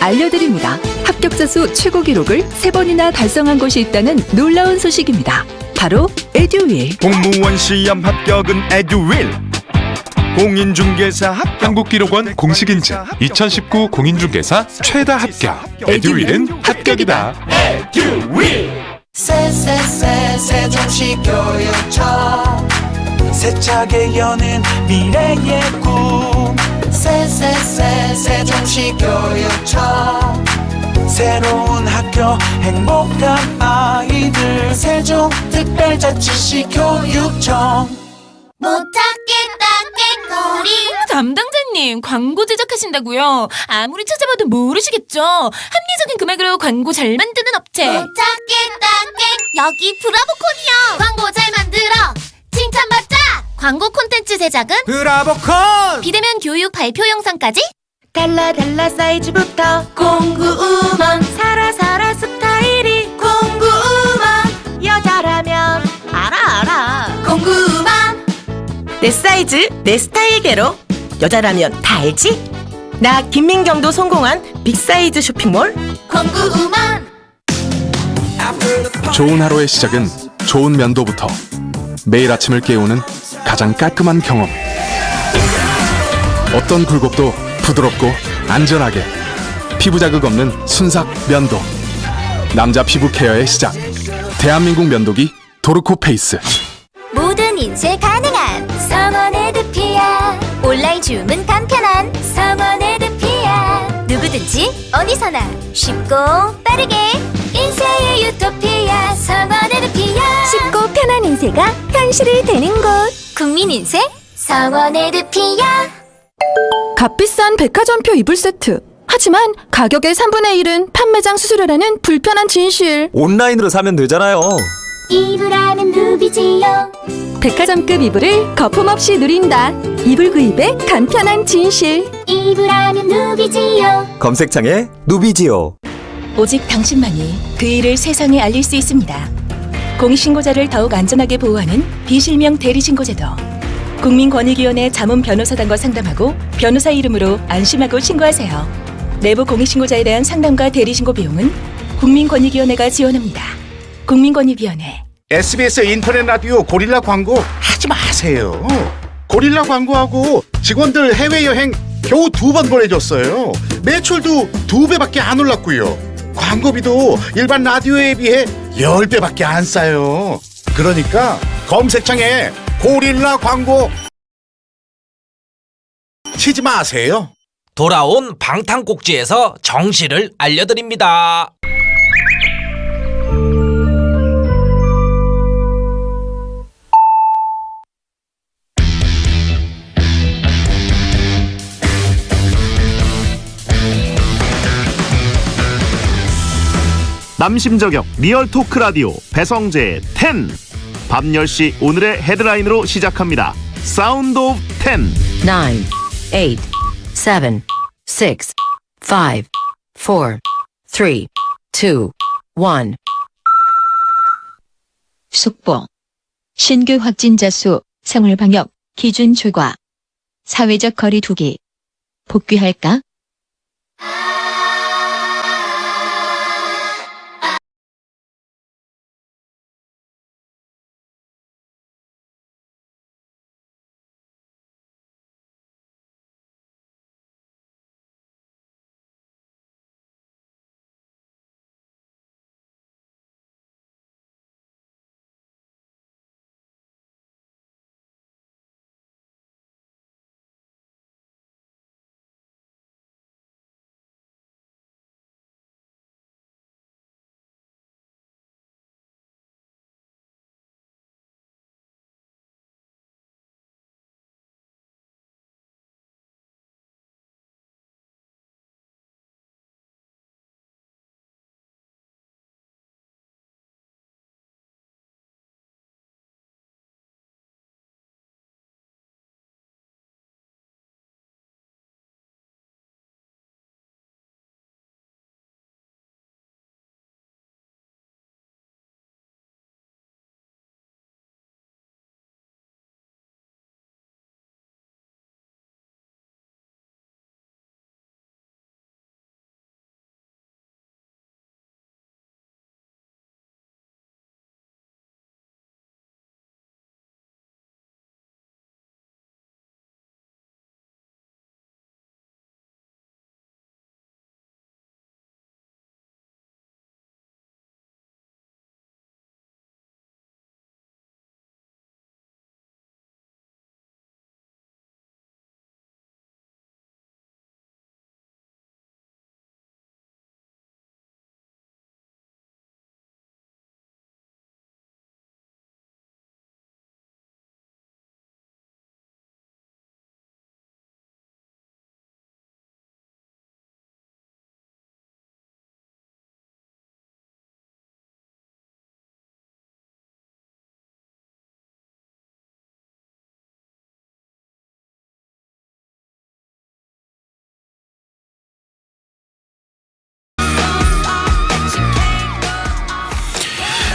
알려드립니다. 합격자 수 최고 기록을 3번이나 달성한 곳이 있다는 놀라운 소식입니다. 바로 에듀윌. 공무원 시험 합격은 에듀윌. 공인중개사 합격. 한국기록원 공식 인증 2019 공인중개사 최다 합격. 에듀윌은 합격이다. 에듀윌. 세종시교육청 세차게 여는 미래의 꿈 세종시교육청 새로운 학교 행복한 아이들 세종특별자치시 교육청 못찾겠다 깨꼬리. 담당자님, 광고 제작하신다고요? 아무리 찾아봐도 모르시겠죠? 합리적인 금액으로 광고 잘 만드는 업체. 못찾겠다 깨. 여기 브라보콘이요. 광고 잘 만들어 칭찬받자. 광고 콘텐츠 제작은 브라보콘 비대면 교육 발표 영상까지 달라 사이즈부터 공구우먼 살아 스타일이 공구우먼 여자라면 알아 공구우먼 내 사이즈 내 스타일대로 여자라면 다 알지? 나 김민경도 성공한 빅사이즈 쇼핑몰 공구우먼. 좋은 하루의 시작은 좋은 면도부터. 매일 아침을 깨우는 가장 깔끔한 경험. 어떤 굴곡도 부드럽고 안전하게. 피부 자극 없는 순삭 면도. 남자 피부 케어의 시작. 대한민국 면도기 도르코 페이스. 모든 인쇄 가능한 성원에드피아. 온라인 주문 간편한 성원에드피아. 누구든지 어디서나 쉽고 빠르게 인쇄의 유토피아. 성원에드피아. 쉽고 편한 인쇄가 현실이 되는 곳. 국민인쇄 성원에드피아. 값비싼 백화점표 이불 세트. 하지만 가격의 3분의 1은 판매장 수수료라는 불편한 진실. 온라인으로 사면 되잖아요. 이불하면 누비지요. 백화점급 이불을 거품 없이 누린다. 이불 구입의 간편한 진실. 이불하면 누비지요. 검색창에 누비지요. 오직 당신만이 그 일을 세상에 알릴 수 있습니다. 공익신고자를 더욱 안전하게 보호하는 비실명 대리신고제도. 국민권익위원회 자문 변호사단과 상담하고 변호사 이름으로 안심하고 신고하세요. 내부 공익신고자에 대한 상담과 대리신고 비용은 국민권익위원회가 지원합니다. 국민권익위원회. SBS 인터넷 라디오 고릴라 광고 하지 마세요. 고릴라 광고하고 직원들 해외여행 겨우 2번 보내줬어요. 매출도 2배밖에 안 올랐고요. 광고비도 일반 라디오에 비해 10배밖에 안 싸요. 그러니까 검색창에 고릴라 광고 치지 마세요. 돌아온 방탄꼭지에서 정실을 알려드립니다. 남심저격 리얼 토크 라디오 배성재 10. 밤 10시 오늘의 헤드라인으로 시작합니다. 사운드 오브 10. 9, 8, 7, 6, 5, 4, 3, 2, 1. 속보. 신규 확진자 수, 생활방역, 기준 초과. 사회적 거리 두기. 복귀할까?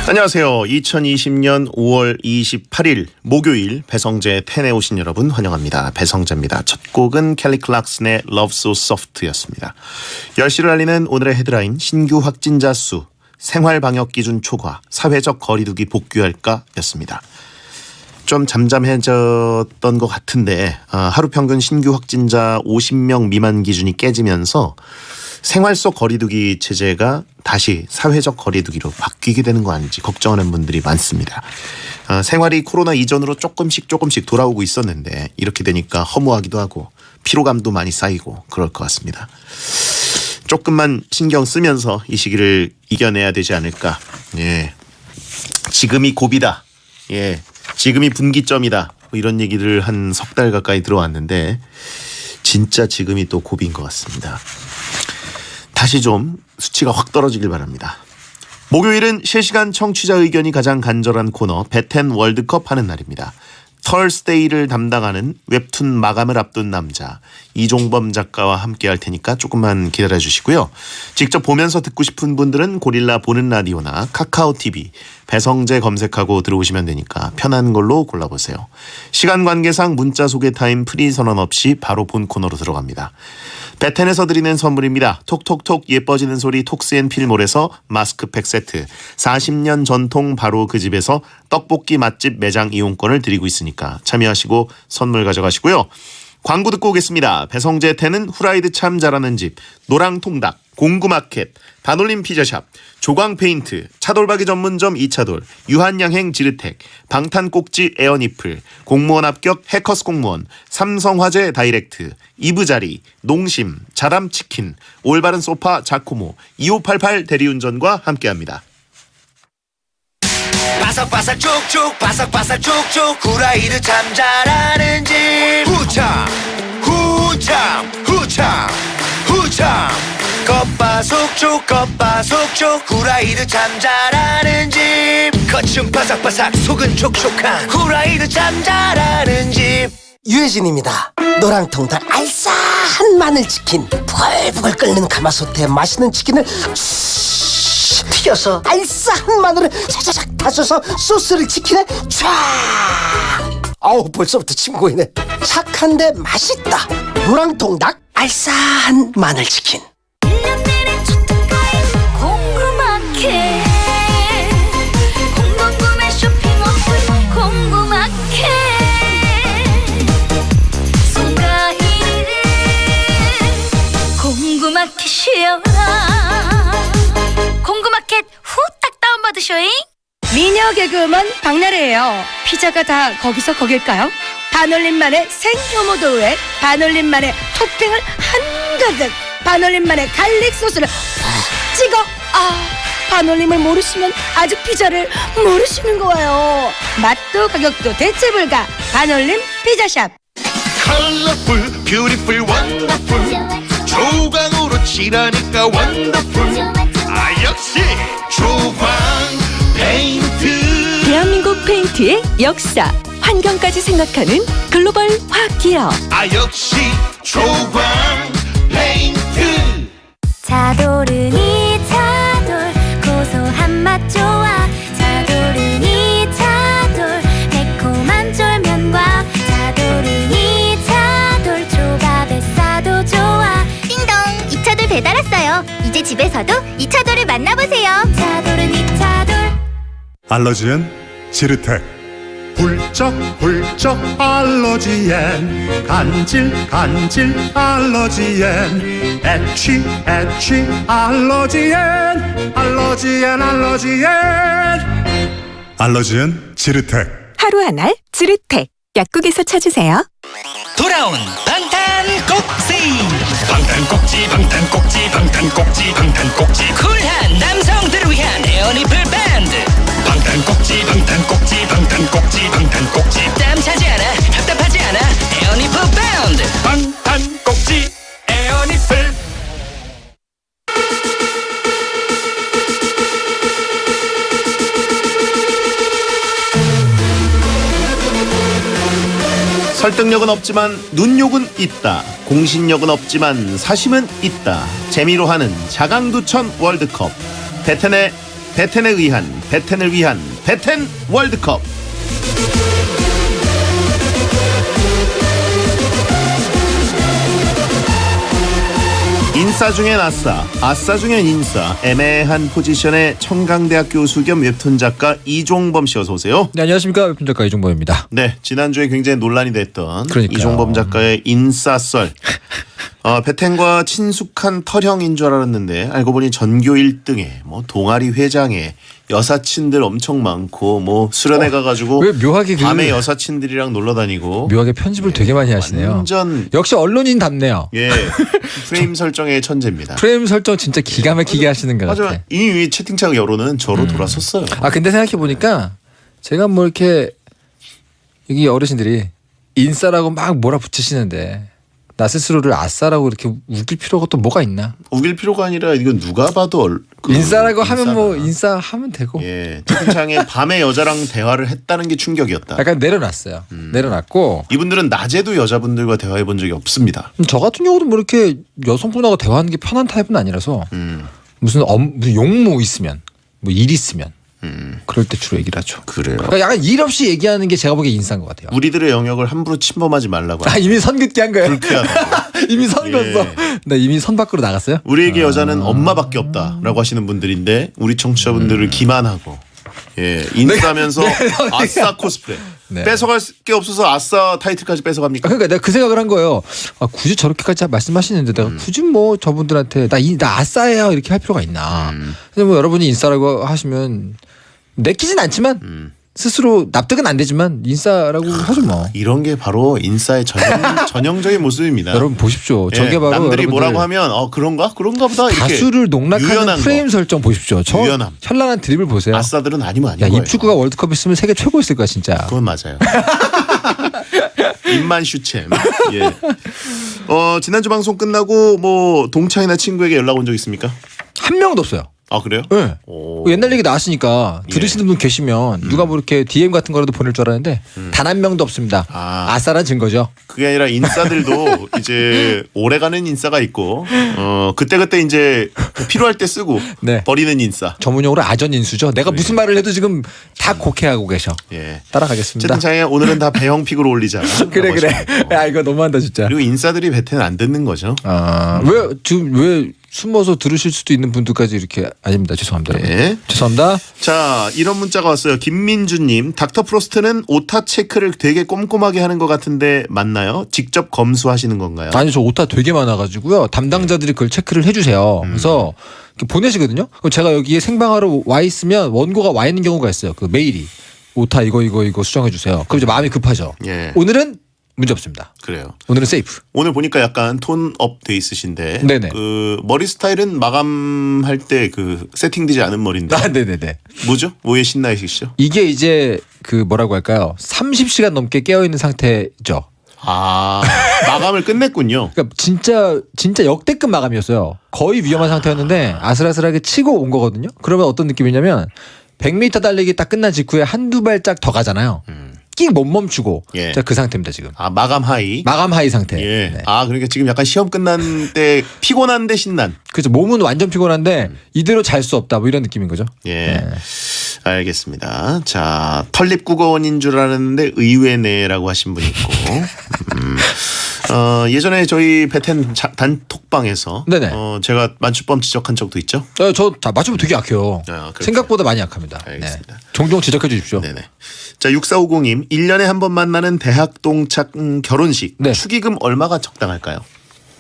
안녕하세요. 2020년 5월 28일 목요일 배성재 텐에 오신 여러분 환영합니다. 배성재입니다. 첫 곡은 켈리 클락슨의 Love So Soft였습니다. 10시를 알리는 오늘의 헤드라인 신규 확진자 수, 생활방역기준 초과, 사회적 거리두기 복귀할까 였습니다. 좀 잠잠해졌던 것 같은데 하루 평균 신규 확진자 50명 미만 기준이 깨지면서 생활 속 거리두기 체제가 다시 사회적 거리두기로 바뀌게 되는 거 아닌지 걱정하는 분들이 많습니다. 생활이 코로나 이전으로 조금씩 돌아오고 있었는데 이렇게 되니까 허무하기도 하고 피로감도 많이 쌓이고 그럴 것 같습니다. 조금만 신경 쓰면서 이 시기를 이겨내야 되지 않을까. 예, 지금이 고비다. 예, 지금이 분기점이다. 뭐 이런 얘기를 한 석 달 가까이 들어왔는데 진짜 지금이 또 고비인 것 같습니다. 다시 좀 수치가 확 떨어지길 바랍니다. 목요일은 실시간 청취자 의견이 가장 간절한 코너 배텐 월드컵 하는 날입니다. 털스데이를 담당하는 웹툰 마감을 앞둔 남자 이종범 작가와 함께 할 테니까 조금만 기다려 주시고요. 직접 보면서 듣고 싶은 분들은 고릴라 보는 라디오나 카카오TV 배성재 검색하고 들어오시면 되니까 편한 걸로 골라보세요. 시간 관계상 문자 소개 타임 프리 선언 없이 바로 본 코너로 들어갑니다. 배텐에서 드리는 선물입니다. 톡톡톡 예뻐지는 소리 톡스앤필몰에서 마스크팩 세트, 40년 전통 바로 그 집에서 떡볶이 맛집 매장 이용권을 드리고 있으니까 참여하시고 선물 가져가시고요. 광고 듣고 오겠습니다. 배성재 텐은 후라이드 참 잘하는 집, 노랑통닭, 공구마켓, 반올림 피자샵, 조광페인트, 차돌박이 전문점 이차돌, 유한양행 지르텍, 방탄꼭지 에어니플, 공무원 합격 해커스 공무원, 삼성화재 다이렉트, 이브자리, 농심, 자람치킨, 올바른 소파 자코모, 2588 대리운전과 함께합니다. 바삭바삭 쭉쭉 바삭바삭 쭉쭉 후라이드 참 잘하는 집 후참 겉바속촉 후라이드 참 잘하는 집 겉은 바삭바삭 속은 촉촉한 후라이드 참 잘하는 집 유해진입니다. 노랑통닭 알싸한 마늘치킨, 부글부글 끓는 가마솥에 맛있는 치킨을 튀겨서 알싸한 마늘을 차차작 다져서 소스를 치킨에 쫙. 아우 벌써부터 침 고이네. 착한데 맛있다. 노랑통닭 알싸한 마늘치킨. 공동구매 쇼핑 어플 공구마켓 송가인은 공구마켓이여 공구마켓 후딱 다운받으쇼잉. 미녀 개그우먼 박나래예요. 피자가 다 거기서 거길까요? 반올림만의 생효모도우에 반올림만의 토핑을 한가득, 반올림만의 갈릭 소스를 찍어. 반올림을 모르시면 아직 피자를 모르시는 거예요. 맛도 가격도 대체 불가. 반올림 피자샵. 컬러풀 뷰티풀 원더풀 조광으로 칠하니까 원더풀 역시 조광 페인트. 대한민국 페인트의 역사, 환경까지 생각하는 글로벌 화기업. 역시 조광 페인트. 차도르니 차돌 고소한 맛 좋아. 차도르니 차돌 매콤한 쫄면과 차도르니 차돌 조밥에 싸도 좋아. 띵동, 이차돌 배달 왔어요. 이제 집에서도 이차돌을 만나보세요. 차도르니 차돌. 알러지엔 지르텍. 훌쩍훌쩍 알러지엔 간질 알러지엔 애취 알러지엔 지르텍. 하루 한 알 지르텍. 약국에서 찾으세요. 돌아온 방탄꼭지 쿨한 남성들을 위한 에어니플 밴드 방탄꼭지 땀 차지 않아 답답하지 않아 에어니플 밴드 방탄꼭지 에어니플. 설득력은 없지만 눈욕은 있다. 공신력은 없지만 사심은 있다. 재미로 하는 자강두천 월드컵. 배텐의 베텐에 의한 베텐을 위한 베텐 월드컵. 인싸 중엔 아싸, 아싸 중엔 인싸, 애매한 포지션의 청강대학 교수 겸 웹툰 작가 이종범 씨 어서 오세요. 네, 안녕하십니까. 웹툰 작가 이종범입니다. 네, 지난주에 굉장히 논란이 됐던 그러니까요. 이종범 작가의 인싸썰. 베텐과 친숙한 털형인 줄 알았는데 알고 보니 전교 1등에 뭐 동아리 회장에 여사친들 엄청 많고 뭐 수련회 가가지고 왜 묘하게 밤에 여사친들이랑 놀러 다니고 묘하게 편집을 되게 많이 하시네요. 완전 역시 언론인답네요. 예 프레임 설정의 천재입니다. 프레임 설정 진짜 기가 막히게 하시는 것 같아. 맞아. 이미 채팅창 여론은 저로 돌아섰어요. 아 근데 생각해 보니까 제가 뭐 이렇게 여기 어르신들이 인싸라고 막 몰아붙이시는데 나 스스로를 아싸라고 이렇게 우길 필요가 또 뭐가 있나? 우길 필요가 아니라 이건 누가 봐도 인싸라고 하면 뭐 인싸하면 되고. 예, 채팅창에 밤에 여자랑 대화를 했다는 게 충격이었다. 약간 내려놨어요. 내려놨고 이분들은 낮에도 여자분들과 대화해 본 적이 없습니다. 저 같은 경우도 뭐 이렇게 여성분하고 대화하는 게 편한 타입은 아니라서 무슨 용무 있으면 뭐 일 있으면 그럴 때 주로 얘기를 하죠. 그래요. 그러니까 약간 일 없이 얘기하는 게 제가 보기에 인싸인 것 같아요. 우리들의 영역을 함부로 침범하지 말라고. 아 이미 선 긋게 한 거예요. 불쾌하다고. 이미 선 긋었어. 나 이미 선 밖으로 나갔어요. 우리에게 여자는 엄마밖에 없다라고 하시는 분들인데 우리 청취자분들을 기만하고 예 인싸면서 아싸 코스프레 네. 뺏어갈 게 없어서 아싸 타이틀까지 뺏어갑니까? 그러니까 내가 그 생각을 한 거예요. 아, 굳이 저렇게까지 말씀하시는데 내가 굳이 뭐 저분들한테 나 아싸예요 이렇게 할 필요가 있나? 근데 뭐 여러분이 인싸라고 하시면 내키진 않지만 스스로 납득은 안 되지만 인싸라고 하죠 뭐. 이런 게 바로 인싸의 전형적인 모습입니다. 여러분 보십시오. 예, 저게 바로 남들이 여러분들 뭐라고 하면 그런가 보다 이렇게 다수를 농락하는 유연한 프레임 거. 설정 보십시오. 저 유연함. 현란한 드립을 보세요. 아싸들은 아니면 아닌 야, 거예요. 이 축구가 월드컵 있으면 세계 최고였을 거야 진짜. 그건 맞아요. 입만 슈챔. 예. 지난주 방송 끝나고 뭐 동창이나 친구에게 연락 온 적 있습니까? 한 명도 없어요. 아 그래요? 네. 옛날 얘기 나왔으니까 들으시는 분 계시면 누가 뭐 이렇게 DM 같은 거라도 보낼 줄 알았는데 단 한 명도 없습니다. 아싸란 증거죠. 그게 아니라 인싸들도 이제 오래가는 인싸가 있고 그때그때 이제 필요할 때 쓰고 네. 버리는 인싸. 전문용어로 아전인수죠. 내가 무슨 말을 해도 지금 다 곡해하고 계셔. 예. 따라가겠습니다. 채팅창에 오늘은 다 배형 픽으로 올리자. 그래. 야 이거 너무한다 진짜. 그리고 인싸들이 베텐 안 듣는 거죠. 왜 지금 왜 숨어서 들으실 수도 있는 분들까지 이렇게 아닙니다. 죄송합니다. 네. 죄송합니다. 자 이런 문자가 왔어요. 김민주님 닥터 프로스트는 오타 체크를 되게 꼼꼼하게 하는 것 같은데 맞나요? 직접 검수하시는 건가요? 아니 저 오타 되게 많아가지고요. 담당자들이 그걸 체크를 해주세요. 그래서 이렇게 보내시거든요. 그럼 제가 여기에 생방하러 와 있으면 원고가 와 있는 경우가 있어요. 그 메일이 오타 이거 수정해 주세요. 그럼 이제 마음이 급하죠. 예. 오늘은 문제 없습니다. 그래요. 오늘은 세이프. 오늘 보니까 약간 톤업 돼 있으신데 네네. 그 머리 스타일은 마감할 때 그 세팅되지 않은 머리인데. 네네네. 뭐죠? 뭐에 신나 있으시죠? 이게 이제 그 뭐라고 할까요? 30시간 넘게 깨어 있는 상태죠. 마감을 끝냈군요. 그러니까 진짜 역대급 마감이었어요. 거의 위험한 상태였는데 아슬아슬하게 치고 온 거거든요. 그러면 어떤 느낌이냐면 100m 달리기 딱 끝난 직후에 한두 발짝 더 가잖아요. 끽 못 멈추고 예. 자, 그 상태입니다 지금. 마감 하이. 마감 하이 상태. 예. 네. 그러니까 지금 약간 시험 끝난 때 피곤한데 신난. 그렇죠. 몸은 완전 피곤한데 이대로 잘 수 없다 뭐 이런 느낌인 거죠. 예. 네. 알겠습니다. 자, 털립국어원인 줄 알았는데 의외네라고 하신 분이 있고. 예전에 저희 베텐 단톡방에서 네네. 제가 맞춤법 지적한 적도 있죠. 저 맞추면 되게 약해요. 생각보다 많이 약합니다. 알겠습니다. 네. 종종 지적해 주십시오. 네네. 자, 6450님 1년에 한 번 만나는 대학 동창 결혼식 네. 축의금 얼마가 적당할까요?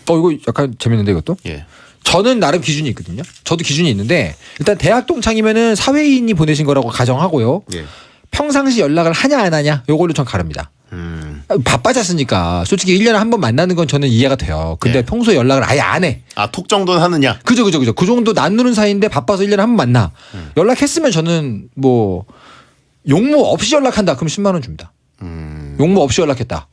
이거 약간 재밌는데 이것도? 예. 저는 나름 기준이 있거든요. 저도 기준이 있는데 일단 대학 동창이면은 사회인이 보내신 거라고 가정하고요. 예. 평상시 연락을 하냐 안 하냐 요걸로 전 가릅니다. 바빠졌으니까 솔직히 1년에 한 번 만나는 건 저는 이해가 돼요. 근데 예. 평소에 연락을 아예 안 해. 톡 정도는 하느냐? 그죠. 그 정도 나누는 사이인데 바빠서 1년에 한 번 만나. 연락했으면 저는 뭐 용무 없이 연락한다. 그럼 10만 원 줍니다. 용무 없이 연락했다.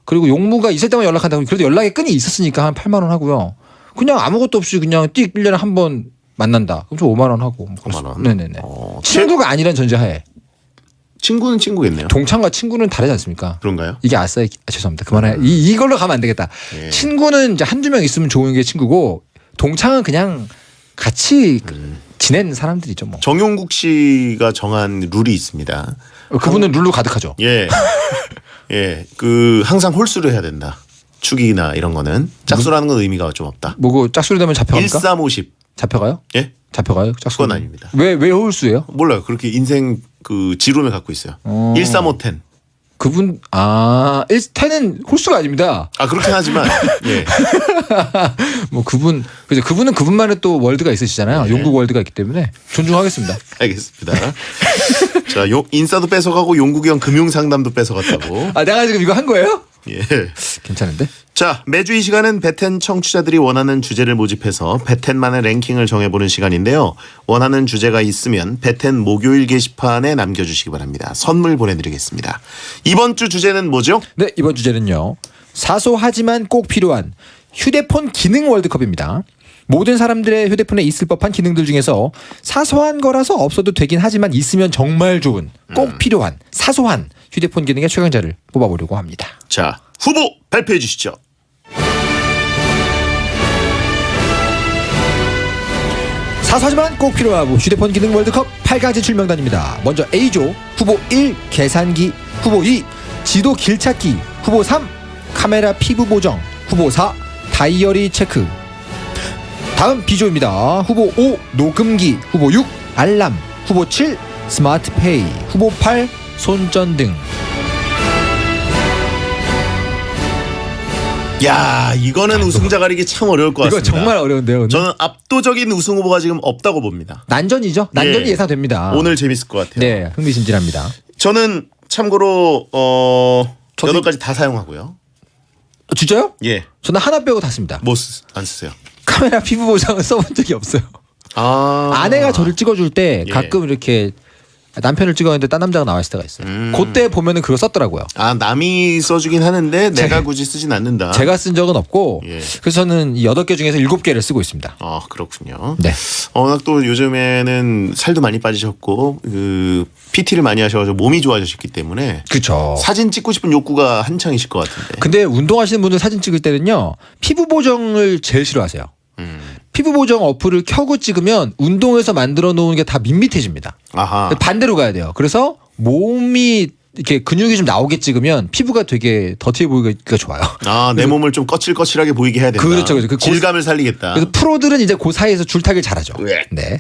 그리고 용무가 있을 때만 연락한다. 그래도 연락의 끈이 있었으니까 한 8만 원 하고요. 그냥 아무것도 없이 그냥 1년에 한 번 만난다. 그럼 저 5만 원 하고. 5만 원. 네네네. 친구가 아니란 전제하에. 친구는 친구겠네요. 동창과 친구는 다르지 않습니까? 그런가요? 이게 아싸. 죄송합니다. 그만해. 이걸로 가면 안 되겠다. 친구는 이제 한두 명 있으면 좋은 게 친구고 동창은 그냥 같이 지낸 사람들이죠 뭐. 정용국 씨가 정한 룰이 있습니다. 그분은 룰로 가득하죠. 예. 예. 항상 홀수를 해야 된다. 축이나 이런 거는 짝수라는 건 의미가 좀 없다. 뭐고 짝수를 되면 잡혀갑니까? 1350. 잡혀가요? 예? 잡혀가요? 짝수? 그건 아닙니다. 왜 홀수예요? 몰라요. 그렇게 인생 지론을 갖고 있어요. 13510. 그분 10은 홀수가 아닙니다. 그렇긴 하지만 예. 뭐 그분은 그분만의 또 월드가 있으시잖아요. 용국 월드가 있기 때문에 존중하겠습니다. 알겠습니다. 자, 인싸도 뺏어가고 용국이 형 금융상담도 뺏어갔다고. 내가 지금 이거 한 거예요? 예. 괜찮은데? 자, 매주 이 시간은 베텐 청취자들이 원하는 주제를 모집해서 베텐만의 랭킹을 정해보는 시간인데요. 원하는 주제가 있으면 베텐 목요일 게시판에 남겨주시기 바랍니다. 선물 보내드리겠습니다. 이번 주 주제는 뭐죠? 네, 이번 주제는요. 사소하지만 꼭 필요한 휴대폰 기능 월드컵입니다. 모든 사람들의 휴대폰에 있을 법한 기능들 중에서 사소한 거라서 없어도 되긴 하지만 있으면 정말 좋은, 꼭 필요한, 사소한 휴대폰 기능의 최강자를 뽑아보려고 합니다. 자, 후보 발표해 주시죠. 사소하지만 꼭 필요하고 휴대폰 기능 월드컵 8가지 출명단입니다. 먼저 A조 후보 1 계산기, 후보 2 지도 길찾기, 후보 3 카메라 피부 보정, 후보 4 다이어리 체크. 다음 B조입니다. 후보 5 녹음기, 후보 6 알람, 후보 7 스마트페이, 후보 8 손전등. 야, 이거는 우승자 가리기 참 어려울 것 같습니다. 이거 정말 어려운데요. 오늘? 저는 압도적인 우승 후보가 지금 없다고 봅니다. 난전이죠. 난전이 예상됩니다. 오늘 재밌을 것 같아요. 네, 흥미진진합니다. 저는 참고로 8가지 다 사용하고요. 진짜요? 예. 저는 하나 빼고 다 씁니다. 뭐 안 쓰세요? 카메라 피부 보정은 써본 적이 없어요. 아내가 저를 찍어줄 때 가끔 이렇게 남편을 찍었는데 딴 남자가 나와 있을 때가 있어요. 그때 보면은 그거 썼더라고요. 남이 써주긴 하는데 내가 굳이 쓰진 않는다. 제가 쓴 적은 없고 그래서 저는 8개 중에서 7개를 쓰고 있습니다. 그렇군요. 네. 워낙 또 요즘에는 살도 많이 빠지셨고 PT를 많이 하셔서 몸이 좋아지셨기 때문에 그렇죠. 사진 찍고 싶은 욕구가 한창이실 것 같은데. 근데 운동하시는 분들 사진 찍을 때는요. 피부 보정을 제일 싫어하세요. 피부 보정 어플을 켜고 찍으면 운동에서 만들어 놓은 게 다 밋밋해집니다. 반대로 가야 돼요. 그래서 몸이 이렇게 근육이 좀 나오게 찍으면 피부가 되게 더티해 보이기가 좋아요. 내 몸을 좀 거칠거칠하게 보이게 해야 된다. 그렇죠. 그 질감을 살리겠다. 그래서 프로들은 이제 그 사이에서 줄타기를 잘하죠. 네.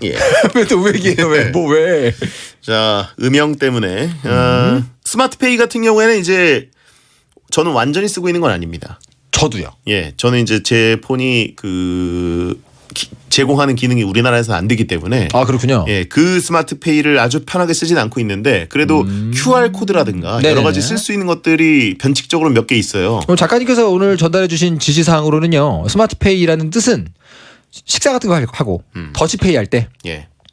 왜 또 왜 얘기해요? 왜? 자, 음영 때문에 스마트페이 같은 경우에는 이제 저는 완전히 쓰고 있는 건 아닙니다. 저도요. 예, 저는 이제 제 폰이 제공하는 기능이 우리나라에서 안 되기 때문에 그렇군요. 예, 그 스마트페이를 아주 편하게 쓰진 않고 있는데 그래도 QR 코드라든가 네네네. 여러 가지 쓸 수 있는 것들이 변칙적으로 몇 개 있어요. 작가님께서 오늘 전달해 주신 지시사항으로는요. 스마트페이라는 뜻은 식사 같은 거 하고 더치페이 할 때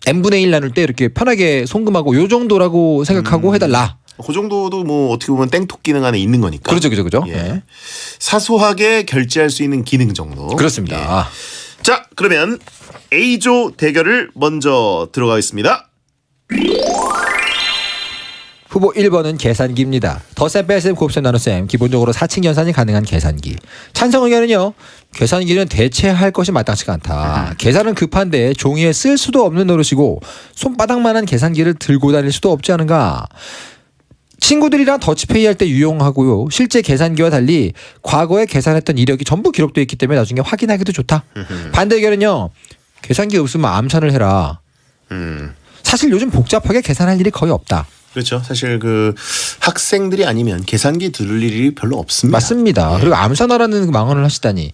n분의 1 나눌 때 이렇게 편하게 송금하고 요 정도라고 생각하고 해달라. 그 정도도 뭐 어떻게 보면 땡톡 기능 안에 있는 거니까. 그렇죠. 예. 사소하게 결제할 수 있는 기능 정도. 그렇습니다. 자, 그러면 A조 대결을 먼저 들어가겠습니다. 후보 1번은 계산기입니다. 더셈, 뺄셈, 곱셈, 나눗셈 기본적으로 4층 연산이 가능한 계산기. 찬성 의견은요. 계산기는 대체할 것이 마땅치가 않다. 계산은 급한데 종이에 쓸 수도 없는 노릇이고 손바닥만한 계산기를 들고 다닐 수도 없지 않은가. 친구들이랑 더치페이 할 때 유용하고요. 실제 계산기와 달리 과거에 계산했던 이력이 전부 기록되어 있기 때문에 나중에 확인하기도 좋다. 반대 의견은요. 계산기 없으면 암산을 해라. 사실 요즘 복잡하게 계산할 일이 거의 없다. 그렇죠. 사실 학생들이 아니면 계산기 들을 일이 별로 없습니다. 맞습니다. 그리고 암산하라는 망언을 하시다니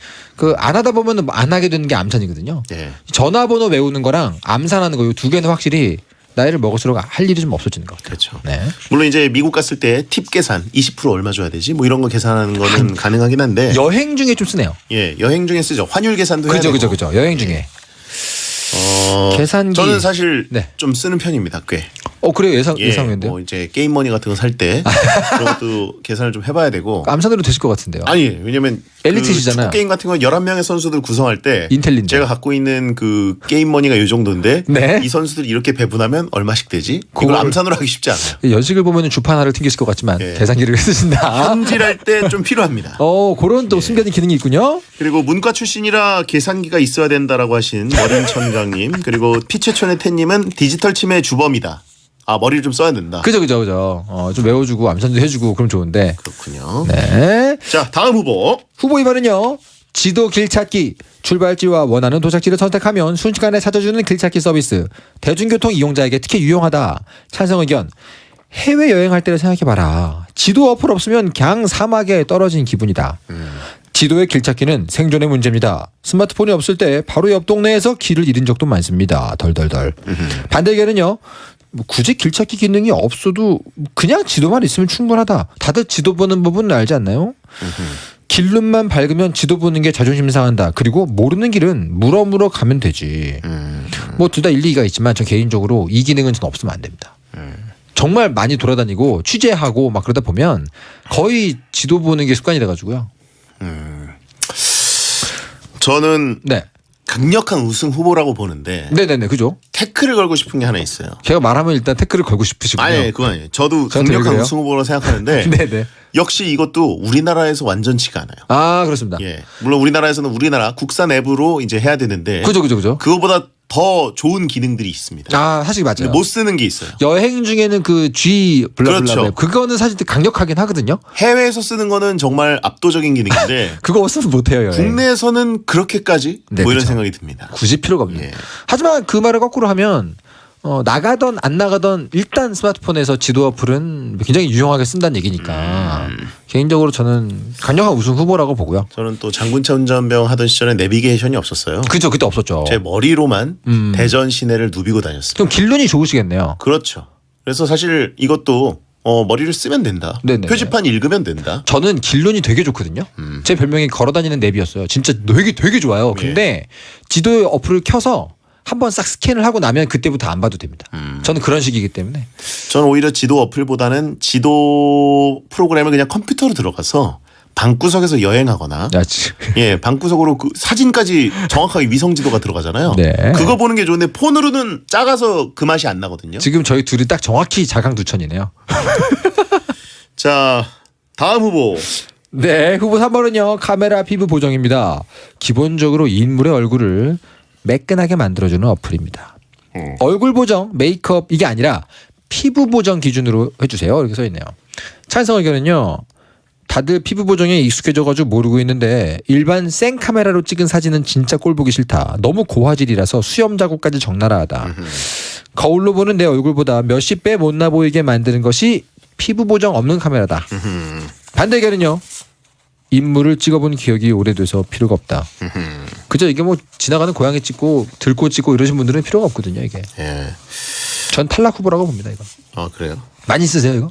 안 하다 보면 안 하게 되는 게 암산이거든요. 전화번호 외우는 거랑 암산하는 거 이 두 개는 확실히 나이를 먹을수록 할 일이 좀 없어지는 것 같아요. 그렇죠. 네. 물론 이제 미국 갔을 때 팁 계산 20% 얼마 줘야 되지 뭐 이런 거 계산하는 거는 가능하긴 한데 여행 중에 좀 쓰네요. 예, 여행 중에 쓰죠. 환율 계산도 해야 되고. 그죠. 여행 중에. 계산기 저는 사실 좀 쓰는 편입니다. 꽤. 그래요. 예상인데요. 뭐 이제 게임머니 같은 거 살 때 그런 것도 계산을 좀 해봐야 되고. 암산으로 되실 것 같은데요. 아니 왜냐면 엘리트시잖아요. 축구 게임 같은 거 11명의 선수들 구성할 때 인텔린데. 제가 갖고 있는 그 게임머니가 이 정도인데 네. 이 선수들 이렇게 배분하면 얼마씩 되지? 이걸 그걸- 암산으로 하기 쉽지 않아요. 연식을 보면 주판 하나를 튕기실 것 같지만 계산기를 쓰신다. 현질할 때 좀 필요합니다. 그런 또 숨겨진 기능이 있군요. 그리고 문과 출신이라 계산기가 있어야 된다라고 하신 머린천강님 그리고 피체촌의 태님은 디지털 치매의 주범이다. 머리를 좀 써야 된다. 그죠. 좀 외워주고 암산도 해주고 그럼 좋은데. 그렇군요. 네. 자 다음 후보. 후보 2번은요. 지도 길찾기. 출발지와 원하는 도착지를 선택하면 순식간에 찾아주는 길찾기 서비스. 대중교통 이용자에게 특히 유용하다. 찬성 의견. 해외여행할 때를 생각해봐라. 지도 어플 없으면 그냥 사막에 떨어진 기분이다. 지도의 길찾기는 생존의 문제입니다. 스마트폰이 없을 때 바로 옆 동네에서 길을 잃은 적도 많습니다. 덜덜덜. 반대 의견은요. 굳이 길찾기 기능이 없어도 그냥 지도만 있으면 충분하다. 다들 지도 보는 법은 알지 않나요? 길눈만 밝으면 지도 보는 게 자존심 상한다. 그리고 모르는 길은 물어 가면 되지. 뭐 둘 다 일리가 있지만 저 개인적으로 이 기능은 전 없으면 안 됩니다. 정말 많이 돌아다니고 취재하고 막 그러다 보면 거의 지도 보는 게 습관이 돼가지고요. 저는 네. 강력한 우승 후보라고 보는데 네네네 그죠. 태클을 걸고 싶은 게 하나 있어요. 제가 말하면 일단 태클을 걸고 싶으시군요. 아니 그건 아니에요. 저도 저한테 왜 강력한 그래요? 우승 후보로 생각하는데 네네. 역시 이것도 우리나라에서 완전치가 않아요. 그렇습니다. 예, 물론 우리나라에서는 우리나라 국산 앱으로 이제 해야 되는데 그죠. 그거보다 더 좋은 기능들이 있습니다. 사실 맞아요. 근데 못 쓰는 게 있어요. 여행 중에는 그 G 블라블라 그렇죠. 그거는 사실 강력하긴 하거든요. 해외에서 쓰는 거는 정말 압도적인 기능인데 그거 없으면 못해요. 여행. 국내에서는 그렇게까지 네, 뭐 이런 그쵸. 생각이 듭니다. 굳이 필요가 없네요. 예. 하지만 그 말을 거꾸로 하면 나가던 안 나가던 일단 스마트폰에서 지도 어플은 굉장히 유용하게 쓴다는 얘기니까 개인적으로 저는 강력한 우승 후보라고 보고요. 저는 또 장군차 운전병 하던 시절에 내비게이션이 없었어요. 그죠, 그때 없었죠. 제 머리로만 대전 시내를 누비고 다녔습니다. 그럼 길눈이 좋으시겠네요. 그렇죠. 그래서 사실 이것도 머리를 쓰면 된다. 네네. 표지판 읽으면 된다. 저는 길눈이 되게 좋거든요. 제 별명이 걸어다니는 내비였어요. 진짜 되게 좋아요. 근데 지도 어플을 켜서 한번 싹 스캔을 하고 나면 그때부터 안 봐도 됩니다. 저는 그런 식이기 때문에. 저는 오히려 지도 어플보다는 지도 프로그램을 그냥 컴퓨터로 들어가서 방구석에서 여행하거나 방구석으로 그 사진까지 정확하게 위성 지도가 들어가잖아요. 네. 그거 보는 게 좋은데 폰으로는 작아서 그 맛이 안 나거든요. 지금 저희 둘이 딱 정확히 자강두천이네요. 자, 다음 후보. 네, 후보 3번은요. 카메라 피부 보정입니다. 기본적으로 인물의 얼굴을 매끈하게 만들어주는 어플입니다. 얼굴 보정, 메이크업 이게 아니라 피부 보정 기준으로 해주세요. 이렇게 써있네요. 찬성 의견은요. 다들 피부 보정에 익숙해져가지고 모르고 있는데 일반 생 카메라로 찍은 사진은 진짜 꼴보기 싫다. 너무 고화질이라서 수염 자국까지 적나라하다. 거울로 보는 내 얼굴보다 몇십 배 못나 보이게 만드는 것이 피부 보정 없는 카메라다. 반대 의견은요. 인물을 찍어본 기억이 오래돼서 필요가 없다. 그죠? 이게 뭐 지나가는 고양이 찍고 들꽃 찍고 이러신 분들은 필요가 없거든요. 이게. 예. 전 탈락 후보라고 봅니다. 이거. 그래요? 많이 쓰세요 이거?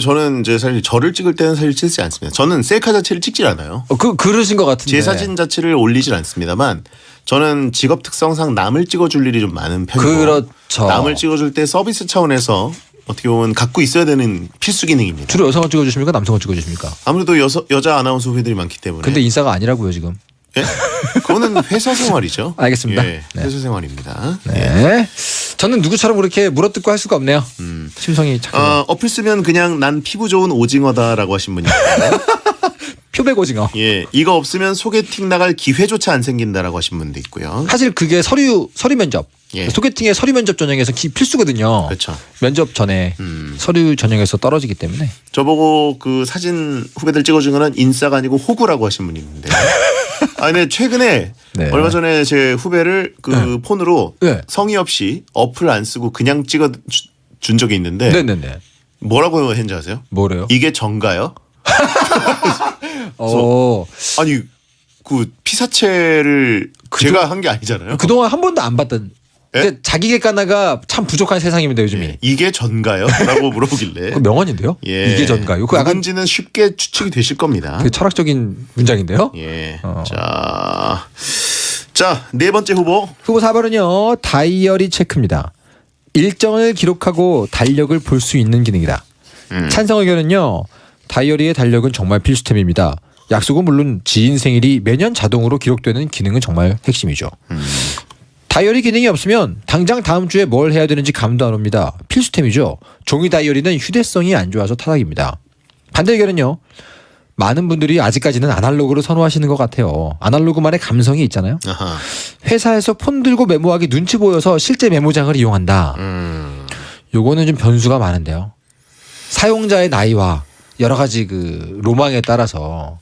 저는 이제 사실 저를 찍을 때는 사실 찍지 않습니다. 저는 셀카 자체를 찍질 않아요. 그러신 것 같은데. 제 사진 자체를 올리질 않습니다만 저는 직업 특성상 남을 찍어줄 일이 좀 많은 편이고 그렇죠. 남을 찍어줄 때 서비스 차원에서 어떻게 보면 갖고 있어야 되는 필수 기능입니다. 주로 여성을 찍어주십니까? 남성을 찍어주십니까? 아무래도 여자 아나운서 후배들이 많기 때문에. 근데 인싸가 아니라고요 지금. 예? 그거는 회사 생활이죠. 알겠습니다. 예, 회사 생활입니다. 네. 저는 누구처럼 그렇게 물어뜯고 할 수가 없네요. 심성이 착해요. 어플 쓰면 그냥 난 피부 좋은 오징어다라고 하신 분이 있어요. 표백 오징어. 예, 이거 없으면 소개팅 나갈 기회조차 안 생긴다라고 하신 분도 있고요. 사실 그게 서류 면접. 예. 소개팅의 서류 면접 전형에서 필수거든요. 그렇죠. 면접 전에 서류 전형에서 떨어지기 때문에. 저보고 그 사진 후배들 찍어준 거는 인싸가 아니고 호구라고 하신 분이 있는데. 근데 최근에 얼마 전에 제 후배를 그 폰으로 성의 없이 어플 안 쓰고 그냥 찍어 준 적이 있는데. 네네네. 뭐라고 했는지 아세요? 뭐래요? 이게 전가요? 아니 그 피사체를 제가 한 게 아니잖아요. 그동안 한 번도 안 봤던. 근데 자기 객관화가 참 부족한 세상입니다 요즘이. 이게 전가요? 라고 물어보길래. 명언인데요? 예. 이게 전가요? 그 약간 누군지는 쉽게 추측이 되실 겁니다. 되게 철학적인 문장인데요? 예. 자, 네 번째 후보. 후보 4번은요. 다이어리 체크입니다. 일정을 기록하고 달력을 볼 수 있는 기능이다. 찬성 의견은요. 다이어리의 달력은 정말 필수템입니다. 약속은 물론 지인 생일이 매년 자동으로 기록되는 기능은 정말 핵심이죠. 다이어리 기능이 없으면 당장 다음 주에 뭘 해야 되는지 감도 안 옵니다. 필수템이죠. 종이 다이어리는 휴대성이 안 좋아서 타락입니다. 반대 의견은요. 많은 분들이 아직까지는 아날로그를 선호하시는 것 같아요. 아날로그만의 감성이 있잖아요. 아하. 회사에서 폰 들고 메모하기 눈치 보여서 실제 메모장을 이용한다. 요거는 좀 변수가 많은데요. 사용자의 나이와 여러 가지 그 로망에 따라서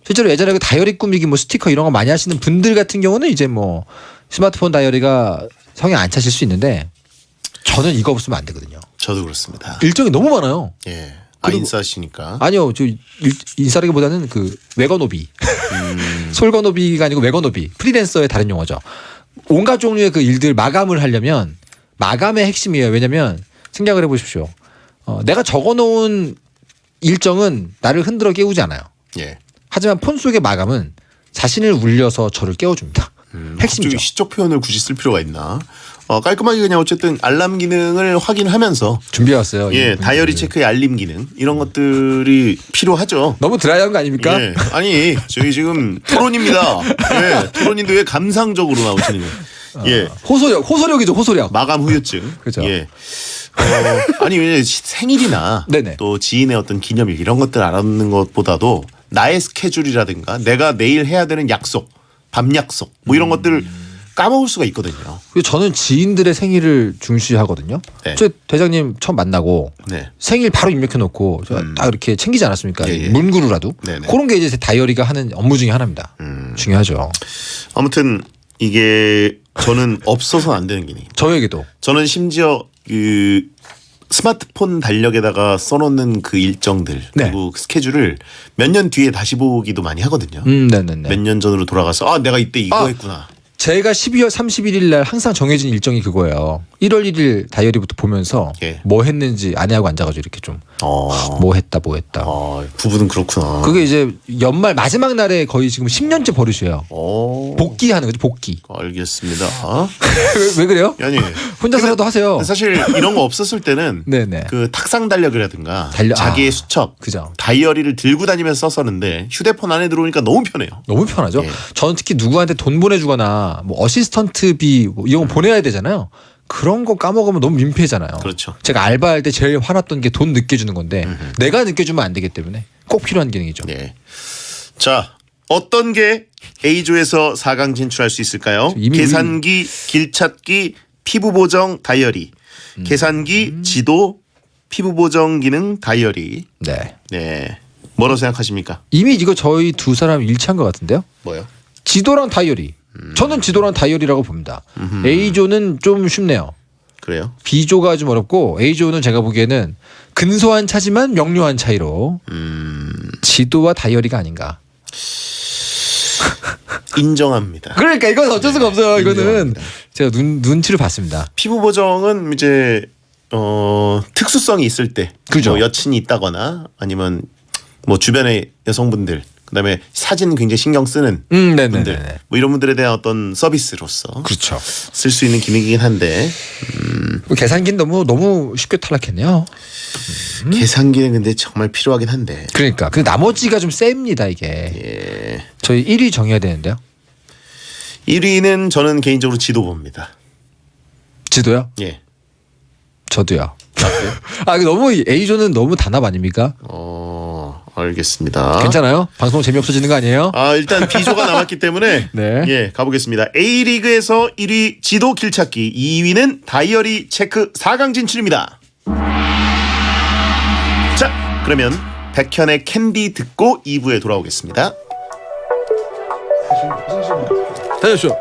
실제로 예전에 그 다이어리 꾸미기 뭐 스티커 이런 거 많이 하시는 분들 같은 경우는 이제 뭐 스마트폰 다이어리가 성에 안 차실 수 있는데 저는 이거 없으면 안 되거든요. 저도 그렇습니다. 일정이 너무 많아요. 예. 그리고- 인싸시니까. 아니요, 저 인싸라기보다는 그 외건오비, 솔건오비가 아니고 외건오비, 프리랜서의 다른 용어죠. 온갖 종류의 그 일들 마감을 하려면 마감의 핵심이에요. 왜냐면 생각을 해보십시오. 내가 적어놓은 일정은 나를 흔들어 깨우지 않아요. 예. 하지만 폰 속의 마감은 자신을 울려서 저를 깨워줍니다. 핵심이죠. 갑자기 시적 표현을 굳이 쓸 필요가 있나? 깔끔하게 그냥 어쨌든 알람 기능을 확인하면서 준비해왔어요. 예, 다이어리 체크의 알림 기능 이런 것들이 필요하죠. 너무 드라이한 거 아닙니까? 예. 아니 저희 지금 토론입니다. 예, 토론인데 왜 감상적으로 나오시는 거예요? 예, 호소력이죠, 호소력. 마감 후유증. 그죠. 예. 아니 왜 생일이나 네네. 또 지인의 어떤 기념일 이런 것들 알아듣는 것보다도 나의 스케줄이라든가 내가 내일 해야 되는 약속, 밤 약속 뭐 이런 것들을 까먹을 수가 있거든요. 그리고 저는 지인들의 생일을 중시하거든요. 네. 저 대장님 처음 만나고 네. 생일 바로 입력해놓고 제가 딱 이렇게 챙기지 않았습니까? 예, 예. 문구로라도. 네네. 그런 게 이제 다이어리가 하는 업무 중에 하나입니다. 중요하죠. 아무튼 이게 저는 없어서는 안 되는 기능입니다. 저에게도. 저는 심지어 그 스마트폰 달력에다가 써놓는 그 일정들 그리고 그 스케줄을 몇 년 뒤에 다시 보기도 많이 하거든요. 네네네. 몇 년 전으로 돌아가서 내가 이때 이거 했구나. 제가 12월 31일 날 항상 정해진 일정이 그거예요. 1월 1일 다이어리부터 보면서 뭐 했는지 아내하고 앉아가지고 이렇게 좀 뭐 했다. 부부는 그렇구나. 그게 이제 연말 마지막 날에 거의 지금 10년째 버릇이에요. 복귀하는 거죠, 복귀. 알겠습니다. 왜 그래요? 아니 혼자서라도 하세요. 사실 이런 거 없었을 때는 네네. 그 탁상 달력이라든가 달력, 자기의 수첩, 그죠. 다이어리를 들고 다니면서 썼었는데 휴대폰 안에 들어오니까 너무 편해요. 너무 편하죠. 저는 특히 누구한테 돈 보내주거나 뭐 어시스턴트비 뭐 이런 거 보내야 되잖아요. 그런 거 까먹으면 너무 민폐잖아요. 그렇죠. 제가 알바할 때 제일 화났던 게 돈 늦게 주는 건데 내가 늦게 주면 안 되기 때문에 꼭 필요한 기능이죠. 네. 자, 어떤 게 A조에서 4강 진출할 수 있을까요? 계산기, 길찾기, 피부 보정, 다이어리. 계산기, 지도, 피부 보정 기능, 다이어리. 네. 네. 뭐라고 생각하십니까? 이미 이거 저희 두 사람 일치한 것 같은데요. 뭐요? 지도랑 다이어리. 저는 지도랑 다이어리라고 봅니다. A조는 좀 쉽네요. 그래요? B조가 좀 어렵고 A조는 제가 보기에는 근소한 차지만 명료한 차이로 지도와 다이어리가 아닌가. 인정합니다. 그러니까 이건 어쩔 수가 없어요. 이거는 인정합니다. 제가 눈치를 봤습니다. 피부 보정은 이제 특수성이 있을 때, 그죠. 뭐 여친이 있다거나 아니면 뭐 주변의 여성분들, 그다음에 사진 굉장히 신경 쓰는 분들, 뭐 이런 분들에 대한 어떤 서비스로서 그렇죠. 쓸 수 있는 기능이긴 한데 계산기는 너무 쉽게 탈락했네요. 계산기는 근데 정말 필요하긴 한데. 그러니까 근데 나머지가 좀 셉니다 이게. 예. 저희 1위 정해야 되는데요. 1위는 저는 개인적으로 지도 봅니다. 지도요? 예. 저도요. 이거 너무 A조는 너무 단합 아닙니까? 알겠습니다. 괜찮아요? 방송 재미없어지는 거 아니에요? 일단 B조가 남았기 때문에 네. 예, 가보겠습니다. A리그에서 1위 지도 길찾기, 2위는 다이어리 체크 4강 진출입니다. 자, 그러면 백현의 캔디 듣고 2부에 돌아오겠습니다. 다녀오십시오.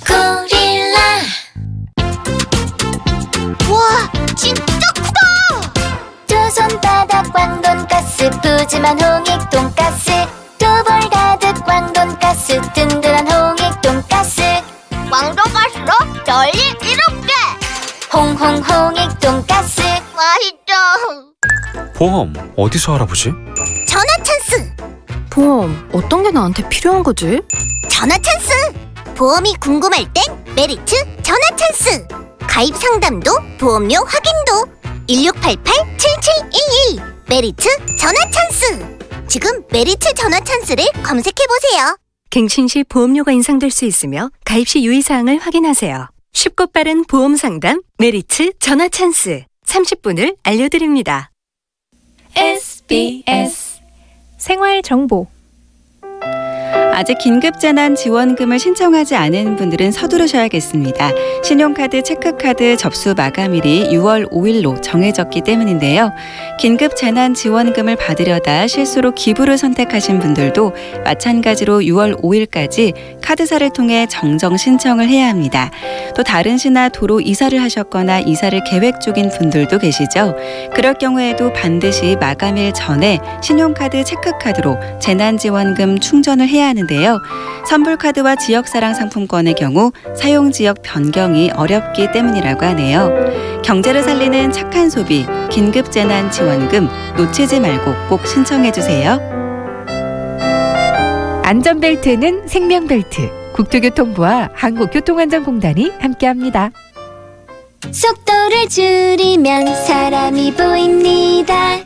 고릴라. 우와, 진짜 크다. 두 손바닥 왕돈가스, 푸짐한 홍익 돈가스. 두 볼 가득 왕돈가스, 든든한 홍익 돈가스. 왕돈가스로 널리 이롭게. 홍홍 홍익 돈가스. 맛있죠. 보험 어디서 알아보지? 전화 찬스. 보험 어떤 게 나한테 필요한 거지? 전화 찬스. 보험이 궁금할 땐 메리트 전화 찬스. 가입 상담도 보험료 확인도 1688-7711 메리트 전화 찬스. 지금 메리트 전화 찬스를 검색해보세요. 갱신 시 보험료가 인상될 수 있으며 가입 시 유의사항을 확인하세요. 쉽고 빠른 보험 상담 메리트 전화 찬스 30분을 알려드립니다. SBS 생활 정보. 아직 긴급재난지원금을 신청하지 않은 분들은 서두르셔야겠습니다. 신용카드, 체크카드 접수 마감일이 6월 5일로 정해졌기 때문인데요. 긴급재난지원금을 받으려다 실수로 기부를 선택하신 분들도 마찬가지로 6월 5일까지 카드사를 통해 정정 신청을 해야 합니다. 또 다른 시나 도로 이사를 하셨거나 이사를 계획 중인 분들도 계시죠. 그럴 경우에도 반드시 마감일 전에 신용카드, 체크카드로 재난지원금 충전을 해야 하는데요. 선불카드와 지역사랑 상품권의 경우 사용지역 변경이 어렵기 때문이라고 하네요. 경제를 살리는 착한 소비, 긴급재난지원금 놓치지 말고 꼭 신청해주세요. 안전벨트는 생명벨트. 국토교통부와 한국교통안전공단이 함께합니다. 속도를 줄이면 사람이 보입니다.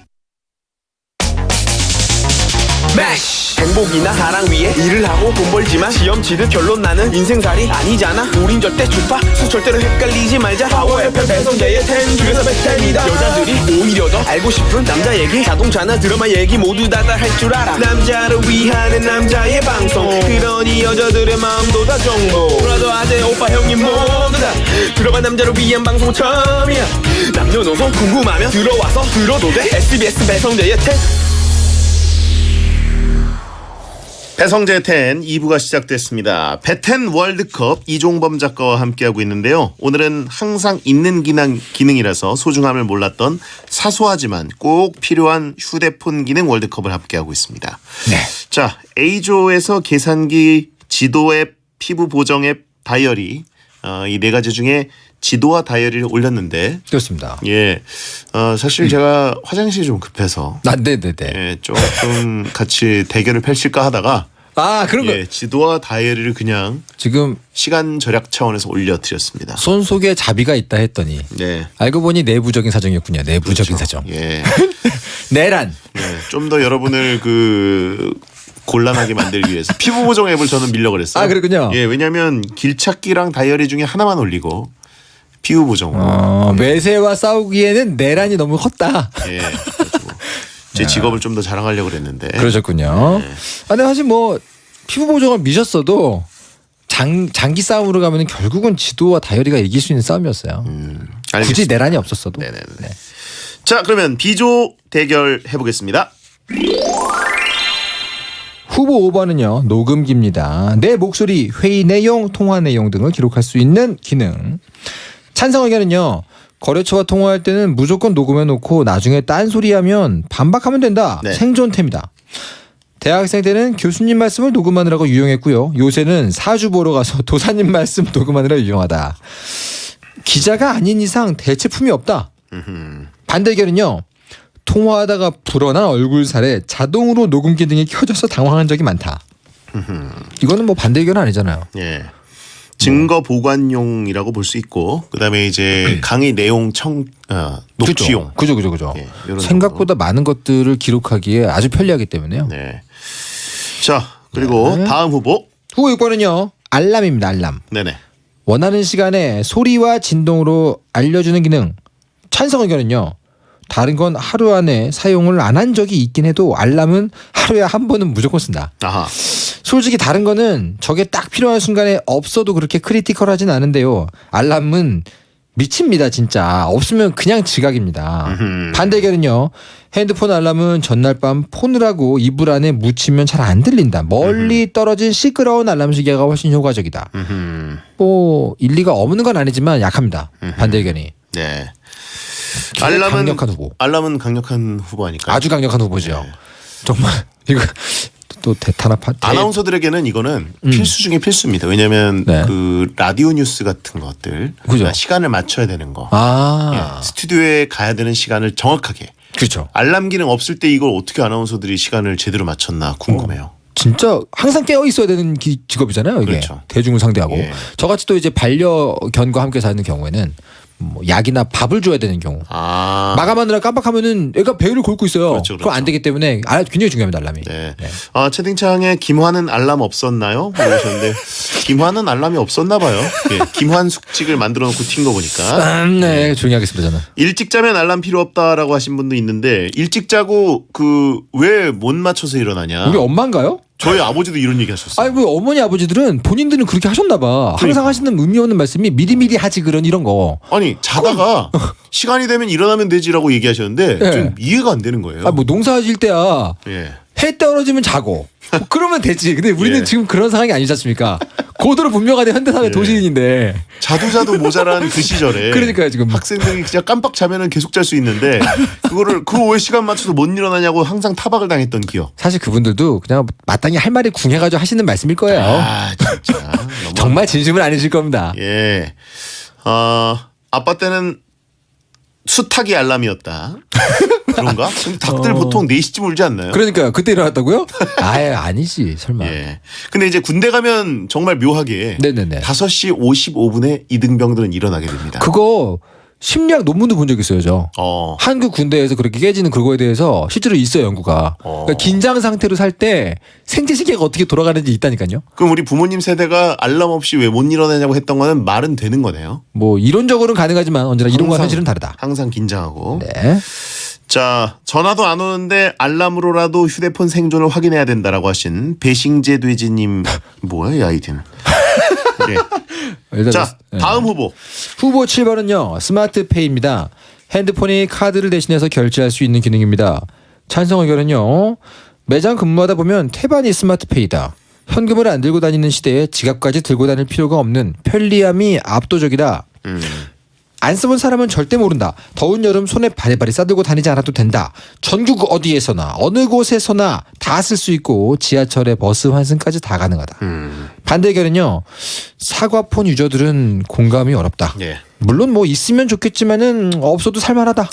행복이나 사랑 위해 일을 하고 돈 벌지만 시험 치듯 결론 나는 인생살이 아니잖아. 우린 절대 주파수 절대로 헷갈리지 말자. 파워 FM 배성재의 10 중에서 100입니다. 여자들이 오히려 더 알고 싶은 남자 얘기, 자동차나 드라마 얘기 모두 다 할 줄 알아. 남자를 위하는 남자의 방송, 그러니 여자들의 마음도 다 정보. 브라더 아재 오빠 형님 모두 다 들어봐. 남자를 위한 방송 처음이야. 남녀노소 궁금하면 들어와서 들어도 돼. SBS 배성재의 10. 배성재 10 2부가 시작됐습니다. 배텐 월드컵 이종범 작가와 함께하고 있는데요. 오늘은 항상 있는 기능이라서 소중함을 몰랐던 사소하지만 꼭 필요한 휴대폰 기능 월드컵을 함께하고 있습니다. 네. 자, A조에서 계산기, 지도 앱, 피부 보정 앱, 다이어리 이 네 가지 중에 지도와 다이어리를 올렸는데 그렇습니다. 예, 사실 제가 화장실이 좀 급해서 네네네. 예, 조금 같이 대결을 펼칠까 하다가 그런 거 지도와 다이어리를 그냥 지금 시간 절약 차원에서 올려드렸습니다. 손 속에 자비가 있다 했더니 알고 보니 내부적인 사정이었군요. 내부적인 사정. 예. 내란. 좀 더 여러분을 곤란하게 만들기 위해서 피부 보정 앱을 저는 밀려고 그랬어요. 그렇군요. 예, 왜냐하면 길찾기랑 다이어리 중에 하나만 올리고 피부 보정으로. 매세와 싸우기에는 내란이 너무 컸다. 예. 제 직업을 좀 더 자랑하려고 그랬는데. 그러셨군요. 근데 사실 뭐 피부 보정을 미셨어도 장기 싸움으로 가면 결국은 지도와 다이어리가 이길 수 있는 싸움이었어요. 굳이 내란이 없었어도. 네네네. 자, 그러면 B조 대결 해보겠습니다. 후보 5번은요. 녹음기입니다. 내 목소리, 회의 내용, 통화 내용 등을 기록할 수 있는 기능. 찬성 의견은요. 거래처와 통화할 때는 무조건 녹음해놓고 나중에 딴소리하면 반박하면 된다. 생존템이다. 대학생 때는 교수님 말씀을 녹음하느라고 유용했고요. 요새는 사주 보러 가서 도사님 말씀 녹음하느라 유용하다. 기자가 아닌 이상 대체품이 없다. 반대 의견은요. 통화하다가 불어난 얼굴살에 자동으로 녹음기 등이 켜져서 당황한 적이 많다. 이거는 뭐 반대 의견은 아니잖아요. 예. 증거 보관용이라고 볼 수 있고, 그다음에 이제 강의 내용 녹취용. 그죠. 예, 생각보다 많은 것들을 기록하기에 아주 편리하기 때문에요. 네. 자, 그리고 다음 후보. 후보 6번은요. 알람입니다. 알람. 네네. 원하는 시간에 소리와 진동으로 알려주는 기능. 찬성 의견은요. 다른 건 하루 안에 사용을 안 한 적이 있긴 해도 알람은 하루에 한 번은 무조건 쓴다. 아하. 솔직히 다른 거는 저게 딱 필요한 순간에 없어도 그렇게 크리티컬하진 않은데요. 알람은 미칩니다 진짜. 없으면 그냥 지각입니다. 반대 의견은요. 핸드폰 알람은 전날 밤 폰을 하고 이불 안에 묻히면 잘 안 들린다. 멀리 떨어진 시끄러운 알람 시계가 훨씬 효과적이다. 뭐 일리가 없는 건 아니지만 약합니다. 반대 의견이. 네. 강력한 후보. 알람은 강력한 후보 아닐까요? 아주 강력한 후보죠. 정말 이거 또 아나운서들에게는 이거는 필수 중에 필수입니다. 왜냐하면 그 라디오 뉴스 같은 것들 그러니까 시간을 맞춰야 되는 거. 스튜디오에 가야 되는 시간을 정확하게. 그렇죠. 알람 기능 없을 때 이걸 어떻게 아나운서들이 시간을 제대로 맞췄나 궁금해요. 진짜 항상 깨어 있어야 되는 직업이잖아요. 이게 그렇죠. 대중을 상대하고. 저같이 또 이제 반려견과 함께 사는 경우에는 뭐 약이나 밥을 줘야 되는 경우 마감하느라 깜빡하면은 애가 배를 골고 있어요. 그렇죠. 그럼 안 되기 때문에 굉장히 중요합니다. 알람이. 네. 채팅창에 김환은 알람 없었나요? 그러셨는데 김환은 알람이 없었나 봐요. 김환 숙직을 만들어 놓고 튄 거 보니까. 네, 조용히 하겠습니다 저는. 일찍 자면 알람 필요 없다라고 하신 분도 있는데 일찍 자고 그 왜 못 맞춰서 일어나냐? 우리 엄마인가요? 저희 아버지도 이런 얘기 하셨어요. 아니, 어머니 아버지들은 본인들은 그렇게 하셨나 봐. 항상 하시는 의미 없는 말씀이 미리미리 하지 그런 이런 거. 아니 자다가 시간이 되면 일어나면 되지라고 얘기하셨는데 좀 이해가 안 되는 거예요. 뭐 농사질 때야 해 떨어지면 자고 그러면 되지. 근데 우리는 지금 그런 상황이 아니지 않습니까? 고도로 분명하게 현대사회 도시인인데 자도 모자란 그 시절에 그러니까요 지금 학생들이 그냥 깜빡 자면은 계속 잘 수 있는데 그거를 그 왜 시간 맞춰서 못 일어나냐고 항상 타박을 당했던 기억. 사실 그분들도 그냥 마땅히 할 말이 궁해가지고 하시는 말씀일 거예요. 진짜 정말 진심은 아니실 겁니다. 예. 아빠 때는 수탉이 알람이었다. 그런가? 근데 닭들 보통 4시쯤 울지 않나요? 그러니까요. 그때 일어났다고요? 아니지 설마. 근데 이제 군대 가면 정말 묘하게 5시 55분에 이등병들은 일어나게 됩니다. 그거 심리학 논문도 본 적 있어요, 저. 한국 군대에서 그렇게 깨지는 그거에 대해서 실제로 있어요, 연구가. 그러니까 긴장 상태로 살 때 생체 시계가 어떻게 돌아가는지 있다니까요. 그럼 우리 부모님 세대가 알람 없이 왜 못 일어나냐고 했던 거는 말은 되는 거네요. 뭐 이론적으로는 가능하지만 언제나 이론과 현실은 다르다. 항상 긴장하고. 네. 자, 전화도 안 오는데 알람으로라도 휴대폰 생존을 확인해야 된다라고 하신 배싱제 돼지님. 뭐야 이 아이디는. 자, 다음 후보. 후보 7번은요. 스마트페이입니다. 핸드폰이 카드를 대신해서 결제할 수 있는 기능입니다. 찬성 의견은요. 매장 근무하다 보면 태반이 스마트페이다. 현금을 안 들고 다니는 시대에 지갑까지 들고 다닐 필요가 없는 편리함이 압도적이다. 안 써본 사람은 절대 모른다. 더운 여름 손에 바리바리 싸들고 다니지 않아도 된다. 전국 어디에서나 어느 곳에서나 다 쓸 수 있고 지하철에 버스 환승까지 다 가능하다. 반대 의견은요. 사과폰 유저들은 공감이 어렵다. 물론 뭐 있으면 좋겠지만은 없어도 살만하다.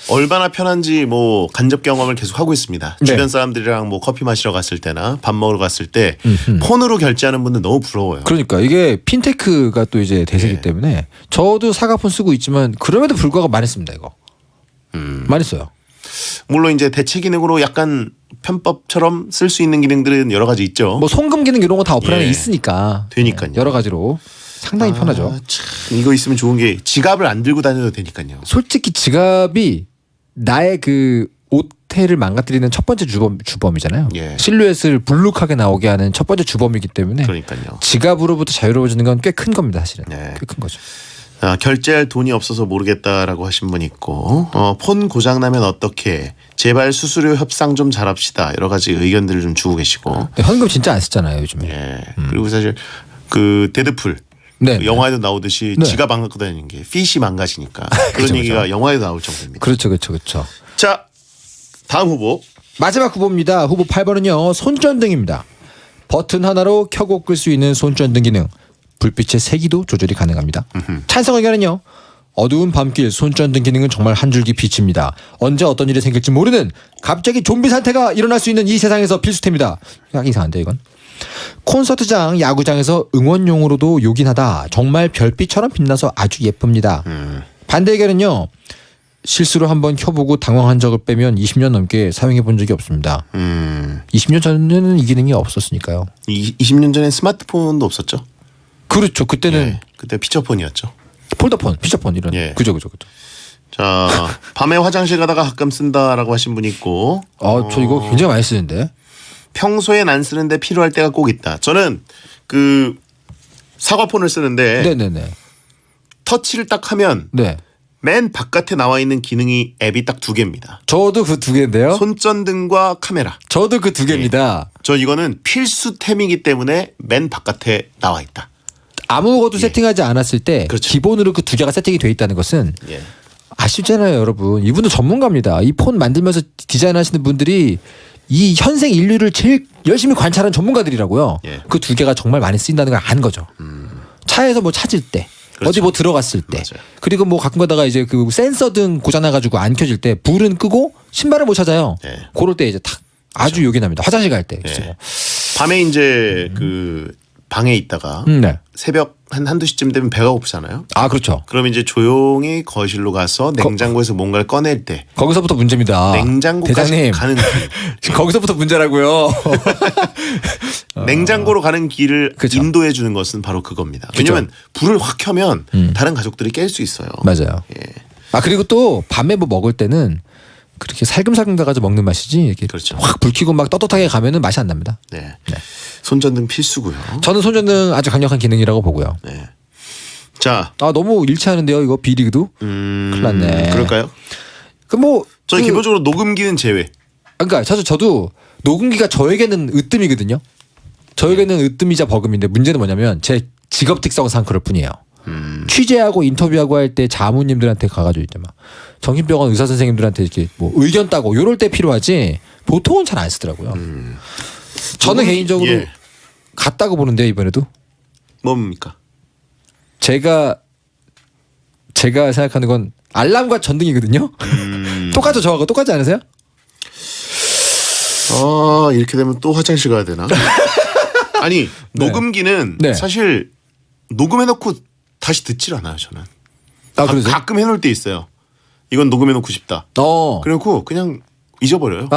얼마나 편한지 뭐 간접 경험을 계속 하고 있습니다. 주변 사람들이랑 뭐 커피 마시러 갔을 때나 밥 먹으러 갔을 때 폰으로 결제하는 분들 너무 부러워요. 그러니까 이게 핀테크가 또 이제 대세이기 때문에 저도 사과폰 쓰고 있지만 그럼에도 불구하고 많이 씁니다 이거. 많이 써요. 물론 이제 대체 기능으로 약간 편법처럼 쓸 수 있는 기능들은 여러 가지 있죠. 뭐 송금 기능 이런 거 다 어플 안에 있으니까 되니까요. 여러 가지로 상당히 편하죠. 참, 이거 있으면 좋은 게 지갑을 안 들고 다녀도 되니까요. 솔직히 지갑이 나의 그 옷태를 망가뜨리는 첫 번째 주범이잖아요. 실루엣을 불룩하게 나오게 하는 첫 번째 주범이기 때문에 그러니까요. 지갑으로부터 자유로워지는 건 꽤 큰 겁니다. 사실은 꽤 큰 거죠. 결제할 돈이 없어서 모르겠다라고 하신 분 있고 폰 고장 나면 어떻게 제발 수수료 협상 좀 잘합시다. 여러 가지 의견들을 좀 주고 계시고 현금 진짜 안 쓰잖아요 요즘에. 그리고 사실 그 데드풀 영화에도 나오듯이 지갑 안 갖고 다니는 게 핏이 망가지니까 그런 얘기가 영화에도 나올 정도입니다. 그렇죠. 자, 다음 후보. 마지막 후보입니다. 후보 8번은요. 손전등입니다. 버튼 하나로 켜고 끌 수 있는 손전등 기능. 불빛의 세기도 조절이 가능합니다. 찬성 의견은요. 어두운 밤길 손전등 기능은 정말 한 줄기 빛입니다. 언제 어떤 일이 생길지 모르는 갑자기 좀비 사태가 일어날 수 있는 이 세상에서 필수템이다. 이상한데 이건. 콘서트장, 야구장에서 응원용으로도 요긴하다. 정말 별빛처럼 빛나서 아주 예쁩니다. 반대 의견은요. 실수로 한번 켜보고 당황한 적을 빼면 20년 넘게 사용해 본 적이 없습니다. 20년 전에는 이 기능이 없었으니까요. 20년 전에 스마트폰도 없었죠? 그렇죠. 그때는 그때 피처폰이었죠. 폴더폰, 피처폰 이런. 그죠. 자, 밤에 화장실 가다가 가끔 쓴다라고 하신 분이 있고. 저 이거 굉장히 많이 쓰는데. 평소엔 안 쓰는데 필요할 때가 꼭 있다. 저는 그 사과폰을 쓰는데 터치를 딱 하면 네. 맨 바깥에 나와 있는 기능이 앱이 딱 2개입니다. 저도 그 2개인데요. 손전등과 카메라. 저도 그 2개입니다. 저 이거는 필수템이기 때문에 맨 바깥에 나와 있다. 아무것도 세팅하지 않았을 때 그렇죠. 기본으로 그 2개가 세팅이 돼 있다는 것은 예. 아시잖아요, 여러분. 이분은 전문가입니다. 이 폰 만들면서 디자인하시는 분들이 이 현생 인류를 제일 열심히 관찰한 전문가들이라고요. 예. 그 2개가 정말 많이 쓰인다는 걸 아는 거죠. 차에서 뭐 찾을 때, 그렇죠. 어디 뭐 들어갔을 때, 맞아요. 그리고 뭐 가끔 가다가 이제 그 센서 등 고장나가지고 안 켜질 때 불은 끄고 신발을 못 찾아요. 예. 그럴 때 이제 탁 아주 요긴합니다. 화장실 갈 때. 예. 밤에 이제 그 방에 있다가 네. 새벽 한 1-2시쯤 되면 배가 고프잖아요. 아, 그렇죠. 그럼 이제 조용히 거실로 가서 냉장고에서 뭔가를 꺼낼 때 거기서부터 문제입니다. 냉장고까지 대장님. 가는 길. 거기서부터 문제라고요. 냉장고로 가는 길을 그쵸. 인도해 주는 것은 바로 그겁니다. 그쵸. 왜냐면 불을 확 켜면 다른 가족들이 깰 수 있어요. 맞아요. 예. 아, 그리고 또 밤에 뭐 먹을 때는 그렇게 살금살금 가가지고 먹는 맛이지 이렇게 그렇죠. 확 불 켜고 막 떳떳하게 가면은 맛이 안 납니다. 네. 손전등 필수고요. 저는 손전등 아주 강력한 기능이라고 보고요. 네. 자, 아, 너무 일치하는데요, 이거 비리그도. 큰일 났네. 그럴까요? 저희 기본적으로 녹음기는 제외. 그러니까 저도 녹음기가 저에게는 으뜸이거든요. 저에게는 으뜸이자 버금인데 문제는 뭐냐면 제 직업 특성상 그럴 뿐이에요. 취재하고 인터뷰하고 할 때 자무님들한테 가가지고 이제 막 정신병원 의사 선생님들한테 이렇게 뭐 의견 따고 요럴 때 필요하지 보통은 잘 안 쓰더라고요. 저는 개인적으로 예. 같다고 보는데 이번에도 뭡니까? 제가 생각하는 건 알람과 전등이거든요. 똑같죠, 저하고 똑같지 않으세요? 이렇게 되면 또 화장실 가야 되나? 아니, 녹음기는 네. 사실 녹음해놓고 다시 듣질 않아요, 저는. 그러세요? 가끔 해놓을 때 있어요. 이건 녹음해놓고 싶다. 그래놓고 그냥 잊어버려요.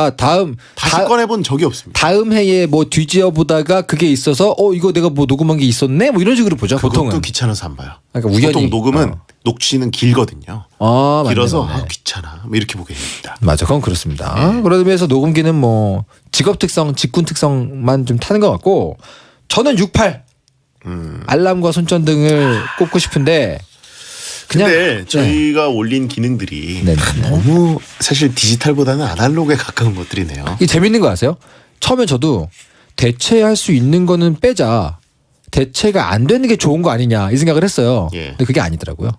다시 꺼내본 적이 없습니다. 다음 해에 뭐 뒤지어 보다가 그게 있어서 이거 내가 뭐 녹음한 게 있었네? 뭐 이런 식으로 보죠. 그것도 보통은. 귀찮아서 안 봐요. 그러니까 우연히. 보통 녹음은 녹취는 길거든요. 맞네, 길어서 맞네. 귀찮아. 뭐 이렇게 보게 됩니다. 맞아, 그건 그렇습니다. 그러면서 녹음기는 뭐 직업 특성, 직군 특성만 좀 타는 것 같고 저는 68 알람과 손전등을 꼽고 싶은데 그냥 근데 저희가 올린 기능들이 네. 너무 사실 디지털보다는 아날로그에 가까운 것들이네요. 이 재밌는 거 아세요? 처음에 저도 대체할 수 있는 거는 빼자. 대체가 안 되는 게 좋은 거 아니냐 이 생각을 했어요. 근데 그게 아니더라고요.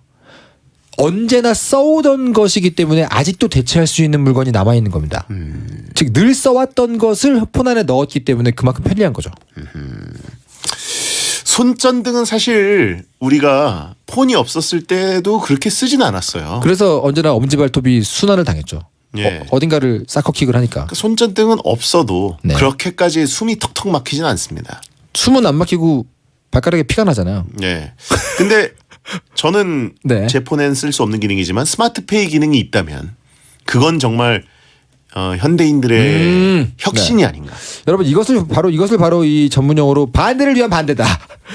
언제나 써오던 것이기 때문에 아직도 대체할 수 있는 물건이 남아 있는 겁니다. 즉 늘 써왔던 것을 폰 안에 넣었기 때문에 그만큼 편리한 거죠. 손전등은 사실 우리가 폰이 없었을 때도 그렇게 쓰진 않았어요. 그래서 언제나 엄지발톱이 순환을 당했죠. 예. 어딘가를 싹커킥을 하니까. 손전등은 없어도 네. 그렇게까지 숨이 턱턱 막히진 않습니다. 숨은 안 막히고 발가락에 피가 나잖아요. 네. 근데 저는 제 폰엔 쓸 수 없는 기능이지만 스마트페이 기능이 있다면 그건 정말 현대인들의 혁신이 네. 아닌가. 여러분 이것을 바로 이 전문용어로 반대를 위한 반대다.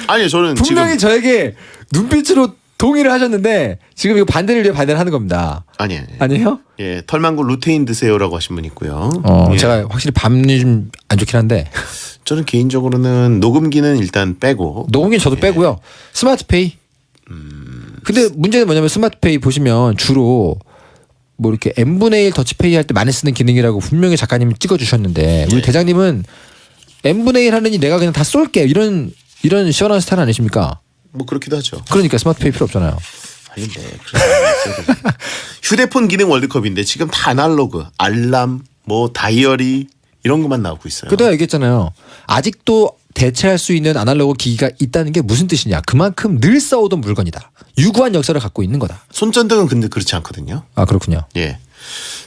아니요, 저는 분명히 저에게 눈빛으로 동의를 하셨는데 지금 이거 반대를 위해 반대를 하는 겁니다. 아니에요? 예, 털망구 루테인 드세요라고 하신 분 있고요. 예. 제가 확실히 밤이 좀 안 좋긴 한데 저는 개인적으로는 녹음기는 일단 빼고 녹음기는 저도 빼고요. 스마트페이. 근데 문제는 뭐냐면 스마트페이 보시면 주로 뭐 이렇게 n분의 1 더치페이 할 때 많이 쓰는 기능이라고 분명히 작가님이 찍어주셨는데 우리 대장님은 n분의 1 하느니 내가 그냥 다 쏠게 이런 시원한 스타일 아니십니까? 뭐 그렇기도 하죠. 그러니까 스마트페이 필요 없잖아요. 아닌데 휴대폰 기능 월드컵인데 지금 다 아날로그, 알람, 뭐 다이어리 이런 것만 나오고 있어요. 그때가 얘기했잖아요. 아직도 대체할 수 있는 아날로그 기기가 있다는 게 무슨 뜻이냐. 그만큼 늘 써오던 물건이다. 유구한 역사를 갖고 있는 거다. 손전등은 근데 그렇지 않거든요. 아, 그렇군요. 예.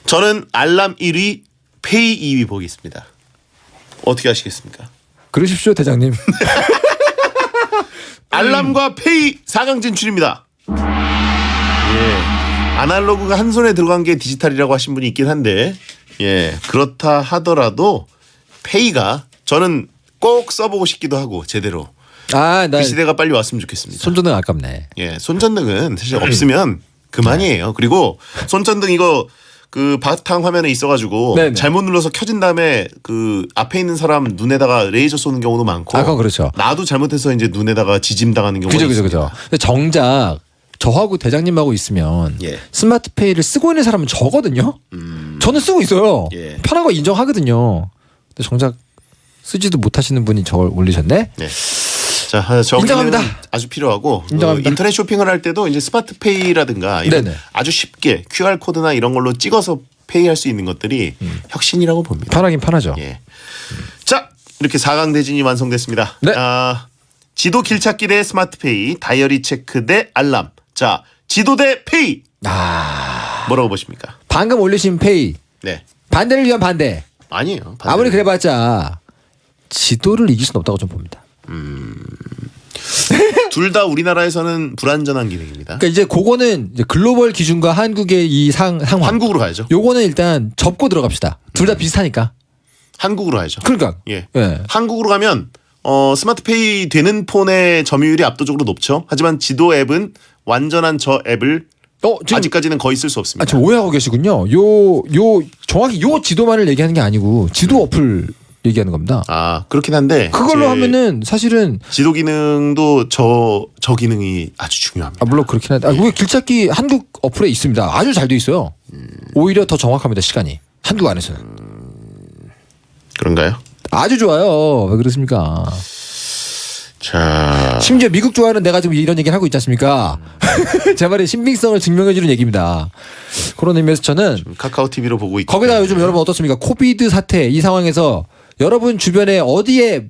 저는 알람 1위, 페이 2위 보겠습니다. 어떻게 하시겠습니까? 그러십시오, 대장님. 알람과 페이 4강 진출입니다. 예. 아날로그가 한 손에 들어간 게 디지털이라고 하신 분이 있긴 한데, 예. 그렇다 하더라도 페이가 저는 꼭 써보고 싶기도 하고 제대로. 그 시대가 빨리 왔으면 좋겠습니다. 손전등 아깝네. 예, 손전등은 사실 없으면 그만이에요. 그리고 손전등 이거 그 바탕 화면에 있어가지고 네네. 잘못 눌러서 켜진 다음에 그 앞에 있는 사람 눈에다가 레이저 쏘는 경우도 많고. 그건 그렇죠. 나도 잘못해서 이제 눈에다가 지짐 당하는 경우가 그죠. 있습니다. 근데 정작 저하고 대장님하고 있으면 예. 스마트페이를 쓰고 있는 사람은 저거든요. 저는 쓰고 있어요. 예. 편한 거 인정하거든요. 근데 정작 쓰지도 못하시는 분이 저걸 올리셨네. 네. 자, 저기는 인정합니다. 아주 필요하고 인정합니다. 인터넷 쇼핑을 할 때도 이제 스마트페이라든가 이런 네네. 아주 쉽게 QR 코드나 이런 걸로 찍어서 페이할 수 있는 것들이 혁신이라고 봅니다. 편하긴 편하죠. 예. 자, 이렇게 4강 대진이 완성됐습니다. 네. 지도 길찾기 대 스마트페이, 다이어리 체크 대 알람. 자, 지도 대 페이. 뭐라고 보십니까? 방금 올리신 페이. 네. 반대를 위한 반대. 아니에요. 아무리 그래봤자 지도를 이길 수는 없다고 좀 봅니다. 둘 다 우리나라에서는 불안전한 기능입니다. 그러니까 이제 그거는 이제 글로벌 기준과 한국의 이 상황. 한국으로 가야죠. 요거는 일단 접고 들어갑시다. 둘 다 비슷하니까. 한국으로 가야죠. 그러니까. 예. 예. 한국으로 가면 스마트페이 되는 폰의 점유율이 압도적으로 높죠. 하지만 지도 앱은 완전한 저 앱을 아직까지는 거의 쓸 수 없습니다. 저 오해하고 계시군요. 정확히 요 지도만을 얘기하는 게 아니고 지도 어플 얘기하는 겁니다. 아, 그렇긴 한데 그걸로 하면은 사실은 지도 기능도 저 기능이 아주 중요합니다. 물론 그렇긴 한데 왜 길찾기 한국 어플에 있습니다. 아주 잘 돼 있어요. 오히려 더 정확합니다. 시간이 한국 안에서는. 그런가요? 아주 좋아요. 왜 그렇습니까? 자, 심지어 미국 좋아하는 내가 지금 이런 얘기를 하고 있지 않습니까? 제 말의 신빙성을 증명해주는 얘기입니다. 그런 의미에서 저는 카카오 TV로 보고 있고 거기다 요즘 여러분 어떻습니까? 코비드 사태 이 상황에서 여러분 주변에 어디에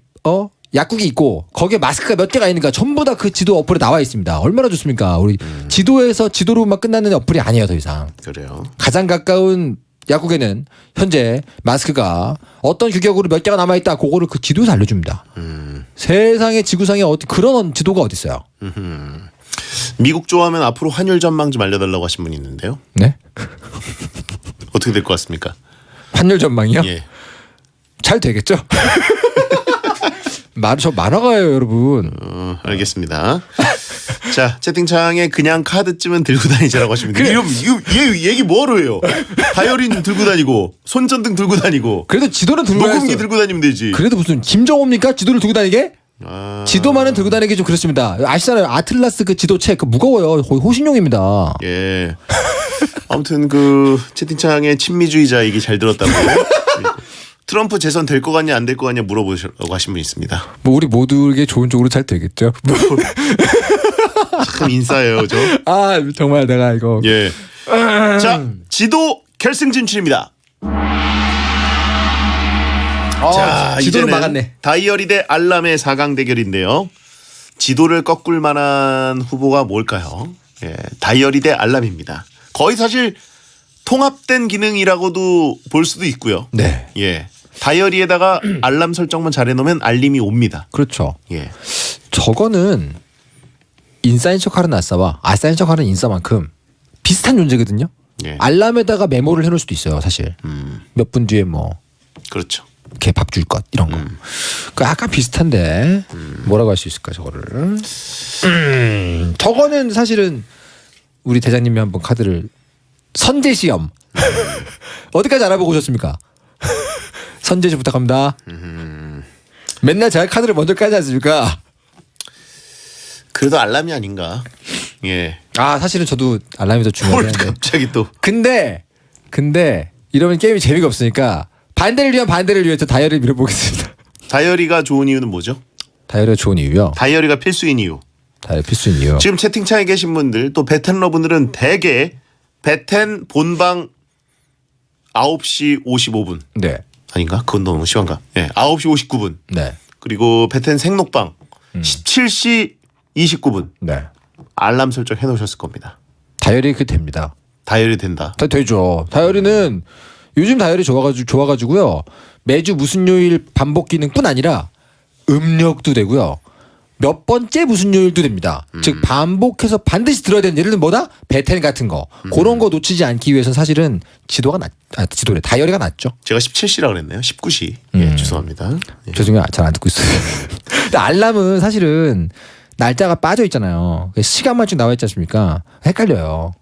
약국이 있고 거기에 마스크가 몇 개가 있는가 전부 다 그 지도 어플에 나와 있습니다. 얼마나 좋습니까? 우리 지도에서 지도로만 끝나는 어플이 아니에요, 더 이상. 그래요. 가장 가까운 약국에는 현재 마스크가 어떤 규격으로 몇 개가 남아 있다. 그거를 그 지도에서 알려줍니다. 세상에 지구상에 그런 지도가 어디 있어요? 미국 좋아하면 앞으로 환율 전망 좀 알려달라고 하신 분이 있는데요. 네? 어떻게 될 것 같습니까? 환율 전망이요? 예. 잘 되겠죠? 저 만화가예요, 여러분. 알겠습니다. 자, 채팅창에 그냥 카드쯤은 들고 다니자라고 하십니다. 그래. 얘 얘기 뭐로 해요? 다이어리 좀 들고 다니고 손전등 들고 다니고. 그래도 지도는 들고 녹음기 다녔어요. 들고 다니면 되지. 그래도 무슨 김정호입니까? 지도를 들고 다니게? 지도만은 들고 다니기 좀 그렇습니다. 아시잖아요. 아틀라스 그 지도책 그 무거워요. 거의 호신용입니다. 예. 아무튼 그 채팅창에 친미주의자 얘기 잘 들었다고. 트럼프 재선 될 거 같냐 안 될 거 같냐 물어보시라고 하신 분 있습니다. 뭐 우리 모두에게 좋은 쪽으로 잘 되겠죠. 참 인싸예요, 저. 아 정말 내가 이거. 예. 자, 지도 결승 진출입니다. 자, 지도는 이제는 막았네. 다이어리 대 알람의 4강 대결인데요. 지도를 꺾을 만한 후보가 뭘까요? 예, 다이어리 대 알람입니다. 거의 사실 통합된 기능이라고도 볼 수도 있고요. 네. 예. 다이어리에다가 알람 설정만 잘해놓으면 알림이 옵니다. 그렇죠. 예. 저거는 인싸인 척하는 아싸와 아싸인 척하는 인싸만큼 비슷한 존재거든요. 예. 알람에다가 메모를 해놓을 수도 있어요, 사실. 몇 분 뒤에 뭐. 그렇죠. 걔 밥 줄 것 이런 거. 그 약간 비슷한데 뭐라고 할 수 있을까 저거를. 저거는 사실은 우리 대장님이 한번 카드를 선제 시험 어디까지 알아보고 오셨습니까? 선제 좀 부탁합니다. 맨날 제가 카드를 먼저 까지 않습니까? 그래도 알람이 아닌가. 예. 아 사실은 저도 알람이 더 중요한데. 갑자기 또. 근데 이러면 게임이 재미가 없으니까 반대를 위해서 다이어리를 밀어보겠습니다. 다이어리가 좋은 이유는 뭐죠? 다이어리가 좋은 이유요? 다이어리가 필수인 이유. 다이어리 필수인 이유. 지금 채팅창에 계신 분들 또 베텐러분들은 대개 베텐 본방 9시 55분. 네. 아닌가? 그건 너무 심한가? 예, 9시 59분. 네. 그리고 베텐 생록방 17시 29분. 네. 알람 설정 해놓으셨을 겁니다. 다이어리 그 됩니다. 다이어리 된다. 되죠. 다이어리는 요즘 다이어리 좋아가지고요. 매주 무슨 요일 반복 기능뿐 아니라 음력도 되고요. 몇 번째 무슨 요일도 됩니다. 즉 반복해서 반드시 들어야 되는 예를 들면 뭐다? 베텐 같은 거. 그런 거 놓치지 않기 위해서는 사실은 지도래. 다이어리가 낫죠. 제가 17시라 그랬네요. 19시. 예, 죄송합니다. 예. 죄송해요. 잘 안 듣고 있어요. 근데 알람은 사실은 날짜가 빠져 있잖아요. 시간만 쭉 나와 있지 않습니까? 헷갈려요.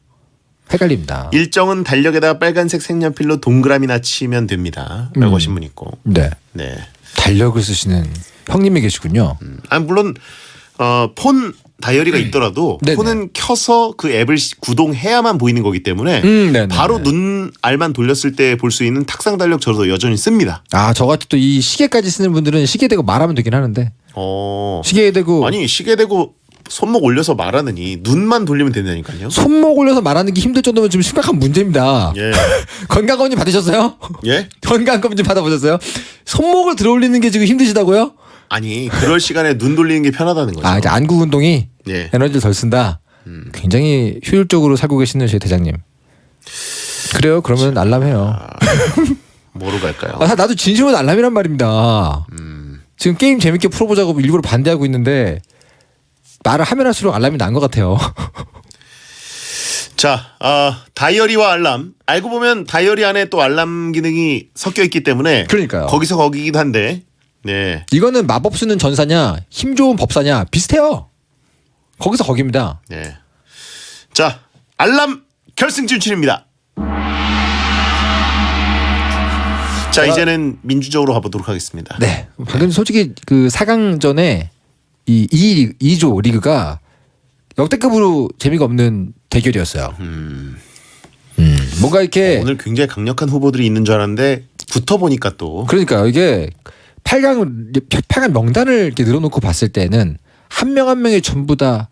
헷갈립니다. 일정은 달력에다가 빨간색 색연필로 동그라미나 치면 됩니다. 라고 하신 분 있고. 네. 네. 달력을 쓰시는 형님이 계시군요. 물론 폰 다이어리가 있더라도 네네. 폰은 켜서 그 앱을 구동해야만 보이는 거기 때문에 네네. 바로 눈 알만 돌렸을 때 볼 수 있는 탁상 달력 저도 여전히 씁니다. 아, 저같이 또 이 시계까지 쓰는 분들은 시계 대고 말하면 되긴 하는데. 시계 대고 아니 시계 대고 손목 올려서 말하느니 눈만 돌리면 된다니까요. 손목 올려서 말하는 게 힘들 정도면 지금 심각한 문제입니다. 예. 건강검진 받으셨어요? 예? 건강검진 받아보셨어요? 손목을 들어 올리는 게 지금 힘드시다고요? 아니 그럴 시간에 눈 돌리는 게 편하다는 거죠. 아, 이제 안구 운동이 예. 에너지를 덜 쓴다. 굉장히 효율적으로 살고 계시는 저희 대장님. 그래요? 그러면 알람해요. 뭐로 갈까요? 아, 나도 진심으로 알람이란 말입니다. 지금 게임 재밌게 풀어보자고 일부러 반대하고 있는데 말을 하면 할수록 알람이 난 것 같아요. 자, 다이어리와 알람. 알고 보면 다이어리 안에 또 알람 기능이 섞여 있기 때문에 그러니까요. 거기서 거기긴 한데. 네. 이거는 마법 쓰는 전사냐 힘 좋은 법사냐 비슷해요. 거기서 거기입니다. 네. 자, 알람 결승 진출입니다. 자, 이제는 민주적으로 가보도록 하겠습니다. 네. 방금 솔직히 그 4강전에 이 2조 리그가 역대급으로 재미가 없는 대결이었어요. 뭔가 이렇게 오늘 굉장히 강력한 후보들이 있는 줄 알았는데 붙어 보니까 또 그러니까요. 이게 8강 명단을 이렇게 늘어놓고 봤을 때는 한 명 한 명이 전부 다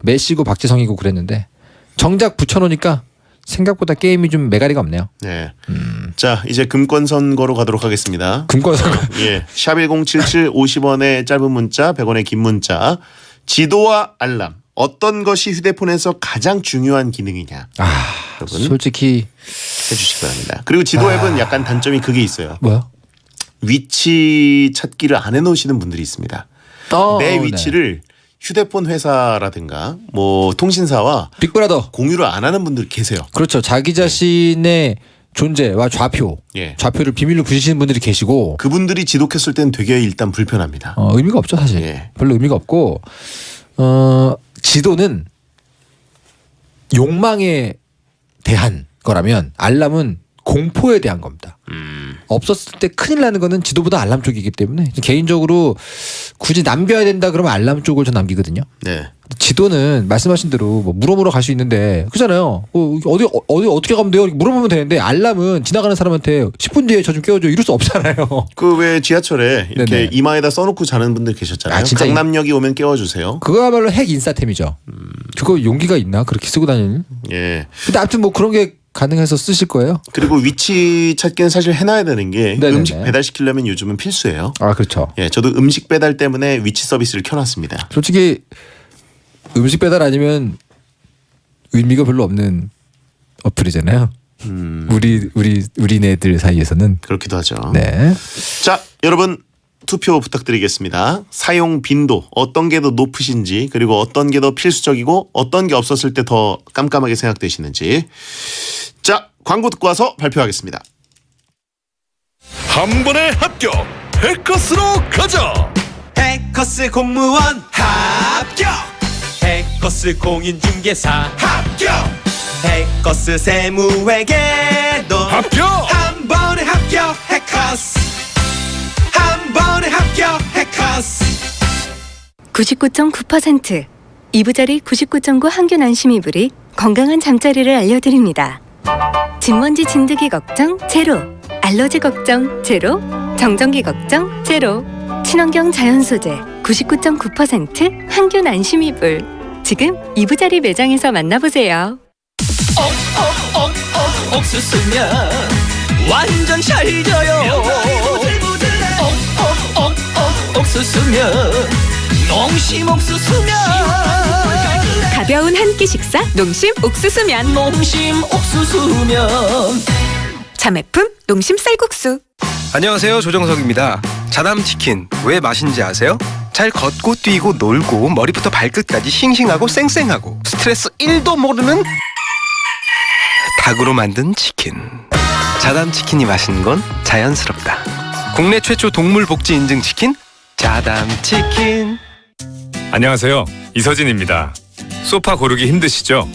메시고 박지성이고 그랬는데 정작 붙여놓으니까 생각보다 게임이 좀 매가리가 없네요. 네. 자, 이제 금권 선거로 가도록 하겠습니다. 금권 선거. 예. 샵 1077 50원의 짧은 문자, 100원의 긴 문자. 지도와 알람. 어떤 것이 휴대폰에서 가장 중요한 기능이냐. 여러분 솔직히 해주시기 바랍니다. 그리고 지도 앱은 약간 단점이 그게 있어요. 뭐요? 위치 찾기를 안 해놓으시는 분들이 있습니다. 내 위치를 휴대폰 회사라든가 뭐 통신사와 빅브라더 공유를 안 하는 분들 계세요. 그렇죠. 자기 자신의 존재와 좌표, 예. 좌표를 비밀로 부시는 분들이 계시고 그분들이 지독했을 때는 되게 일단 불편합니다. 의미가 없죠 사실. 예. 별로 의미가 없고 지도는 욕망에 대한 거라면 알람은 공포에 대한 겁니다. 없었을 때 큰일 나는 거는 지도보다 알람 쪽이기 때문에 개인적으로 굳이 남겨야 된다 그러면 알람 쪽을 좀 남기거든요. 네. 지도는 말씀하신 대로 뭐 물어보러 갈 수 있는데 그잖아요. 어디 어떻게 가면 돼요? 물어보면 되는데 알람은 지나가는 사람한테 10분 뒤에 저 좀 깨워줘 이럴 수 없잖아요. 그 왜 지하철에 이렇게 네네. 이마에다 써놓고 자는 분들 계셨잖아요. 진짜 강남역이 오면 깨워주세요. 그거야말로 핵 인싸템이죠. 그거 용기가 있나 그렇게 쓰고 다니는? 예. 근데 아무튼 뭐 그런 게 가능해서 쓰실 거예요? 그리고 위치 찾기는 사실 해놔야 되는 게 네네네. 음식 배달시키려면 요즘은 필수예요. 아 그렇죠. 예, 저도 음식 배달 때문에 위치 서비스를 켜놨습니다. 솔직히 음식 배달 아니면 의미가 별로 없는 어플이잖아요. 우리네들 사이에서는 그렇기도 하죠. 네. 자, 여러분 투표 부탁드리겠습니다. 사용 빈도 어떤 게 더 높으신지 그리고 어떤 게 더 필수적이고 어떤 게 없었을 때 더 깜깜하게 생각되시는지. 자, 광고 듣고 와서 발표하겠습니다. 한 번에 합격! 해커스로 가자! 해커스 공무원 합격. 해커스 공인중개사 합격. 해커스 세무회계도 합격! 한 번에 합격. 해커스 한 번에 합격. 해커스 99.9% 이부자리 99.9 항균 안심 이불이 건강한 잠자리를 알려드립니다. 진먼지 진드기 걱정 제로, 알러지 걱정 제로, 정전기 걱정 제로. 친환경 자연 소재 99.9% 항균 안심 이불. 지금 이부자리 매장에서 만나보세요. 옥수수면 완전 찰져요. 옥수수면 농심 옥수수면 가벼운 한 끼 식사 농심 옥수수면. 농심 옥수수면 자매품 농심 쌀국수. 안녕하세요, 조정석입니다. 자담치킨 왜 맛인지 아세요? 잘 걷고 뛰고 놀고 머리부터 발끝까지 싱싱하고 쌩쌩하고 스트레스 1도 모르는 닭으로 만든 치킨. 자담치킨이 맛있는 건 자연스럽다. 국내 최초 동물 복지 인증 치킨 자담치킨. 안녕하세요, 이서진입니다. 소파 고르기 힘드시죠?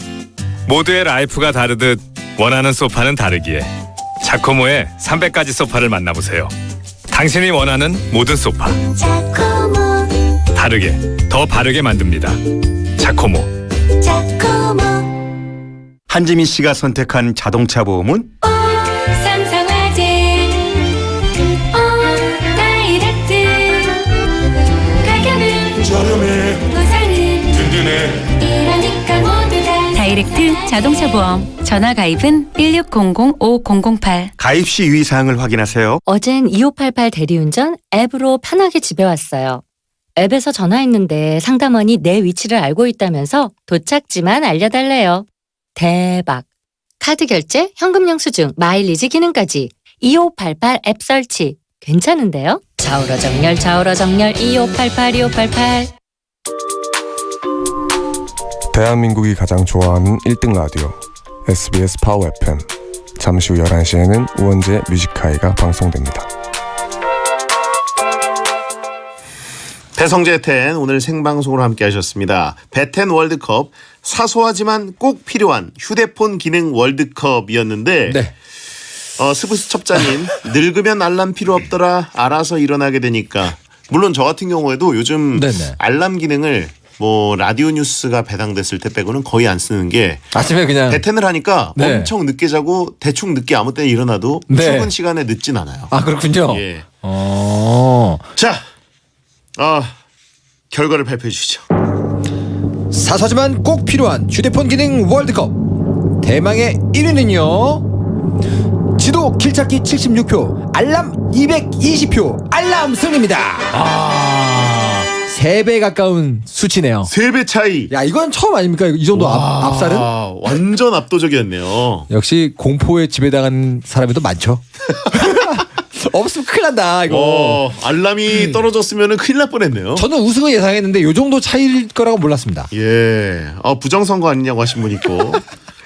모두의 라이프가 다르듯 원하는 소파는 다르기에 자코모의 300가지 소파를 만나보세요. 당신이 원하는 모든 소파 다르게 더 바르게 만듭니다. 자코모. 한지민 씨가 선택한 자동차 보험은 삼성화재 다이렉트 가격은 저렴해 보상은 든든해 이러니까 모두 다 다이렉트 자동차 보험 전화 가입은 1600-5008 가입 시 유의사항을 확인하세요. 어젠 2588 대리운전 앱으로 편하게 집에 왔어요. 앱에서 전화했는데 상담원이 내 위치를 알고 있다면서 도착지만 알려달래요. 대박. 카드 결제, 현금 영수증, 마일리지 기능까지 2588 앱 설치. 괜찮은데요? 좌우로 정렬 2588 2588. 대한민국이 가장 좋아하는 1등 라디오 SBS 파워 FM. 잠시 후 11시에는 우원재 뮤직하이가 방송됩니다. 배성재 텐 오늘 생방송으로 함께 하셨습니다. 배텐 월드컵 사소하지만 꼭 필요한 휴대폰 기능 월드컵이었는데 네. 스브스 첩자님 늙으면 알람 필요 없더라 알아서 일어나게 되니까 물론 저 같은 경우에도 요즘 네네. 알람 기능을 뭐 라디오 뉴스가 배당됐을 때 빼고는 거의 안 쓰는 게 아침에 그냥 배텐을 하니까 네. 엄청 늦게 자고 대충 늦게 아무 때나 일어나도 네. 출근 시간에 늦진 않아요. 아 그렇군요. 예. 자, 결과를 발표해 주시죠. 사소하지만 꼭 필요한 휴대폰 기능 월드컵 대망의 1위는요 지도 길찾기 76표 알람 220표 알람 승리입니다. 3배 가까운 수치네요. 3배 차이. 야 이건 처음 아닙니까? 이 정도 압살은? 완전 압도적이었네요. 역시 공포에 지배당한 사람이 또 많죠. 없으면 큰일 난다 이거. 알람이 떨어졌으면 큰일 날 뻔했네요. 저는 우승을 예상했는데 이 정도 차이일 거라고 몰랐습니다. 예. 부정선거 아니냐고 하신 분 있고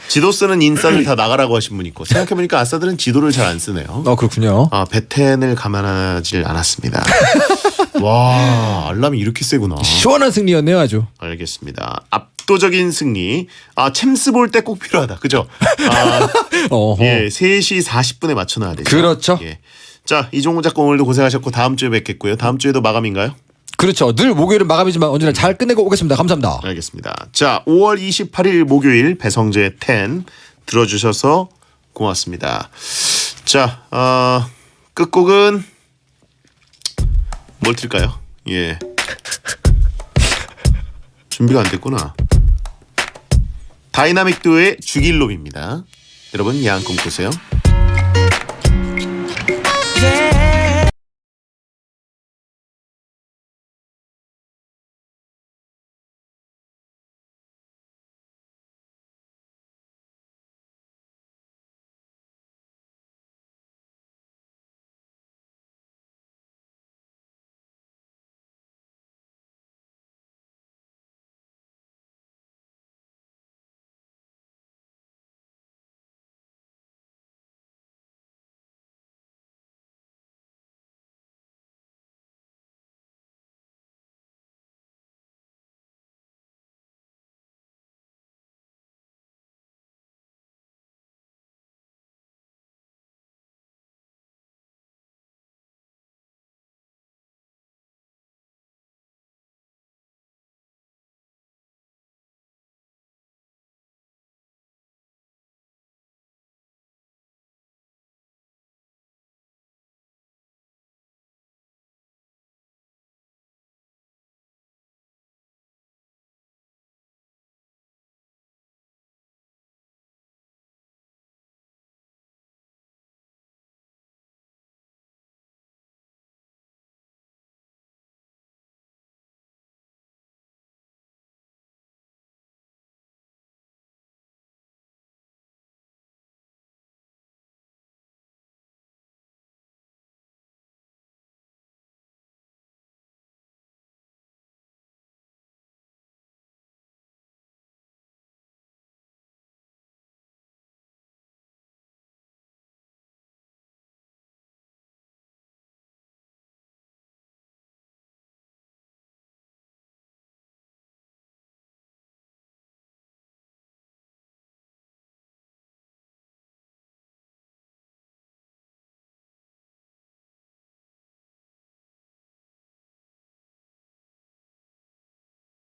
지도 쓰는 인싸들 다 나가라고 하신 분 있고 생각해보니까 아싸들은 지도를 잘 안 쓰네요. 그렇군요. 배텐을 감안하질 않았습니다. 와 알람이 이렇게 세구나. 시원한 승리였네요 아주. 알겠습니다. 압도적인 승리. 챔스 볼 때 꼭 필요하다. 그죠? 예, 3시 40분에 맞춰놔야 되죠. 그렇죠. 예. 자 이종훈 작가 오늘도 고생하셨고 다음 주에 뵙겠고요. 다음 주에도 마감인가요? 그렇죠. 늘 목요일은 마감이지만 언제나 잘 끝내고 오겠습니다. 감사합니다. 알겠습니다. 자 5월 28일 목요일 배성재 10 들어주셔서 고맙습니다. 자 끝곡은 뭘 틀까요? 예. 준비가 안 됐구나. 다이나믹 듀오의 죽일 놈입니다. 여러분 야한 꿈 꾸세요.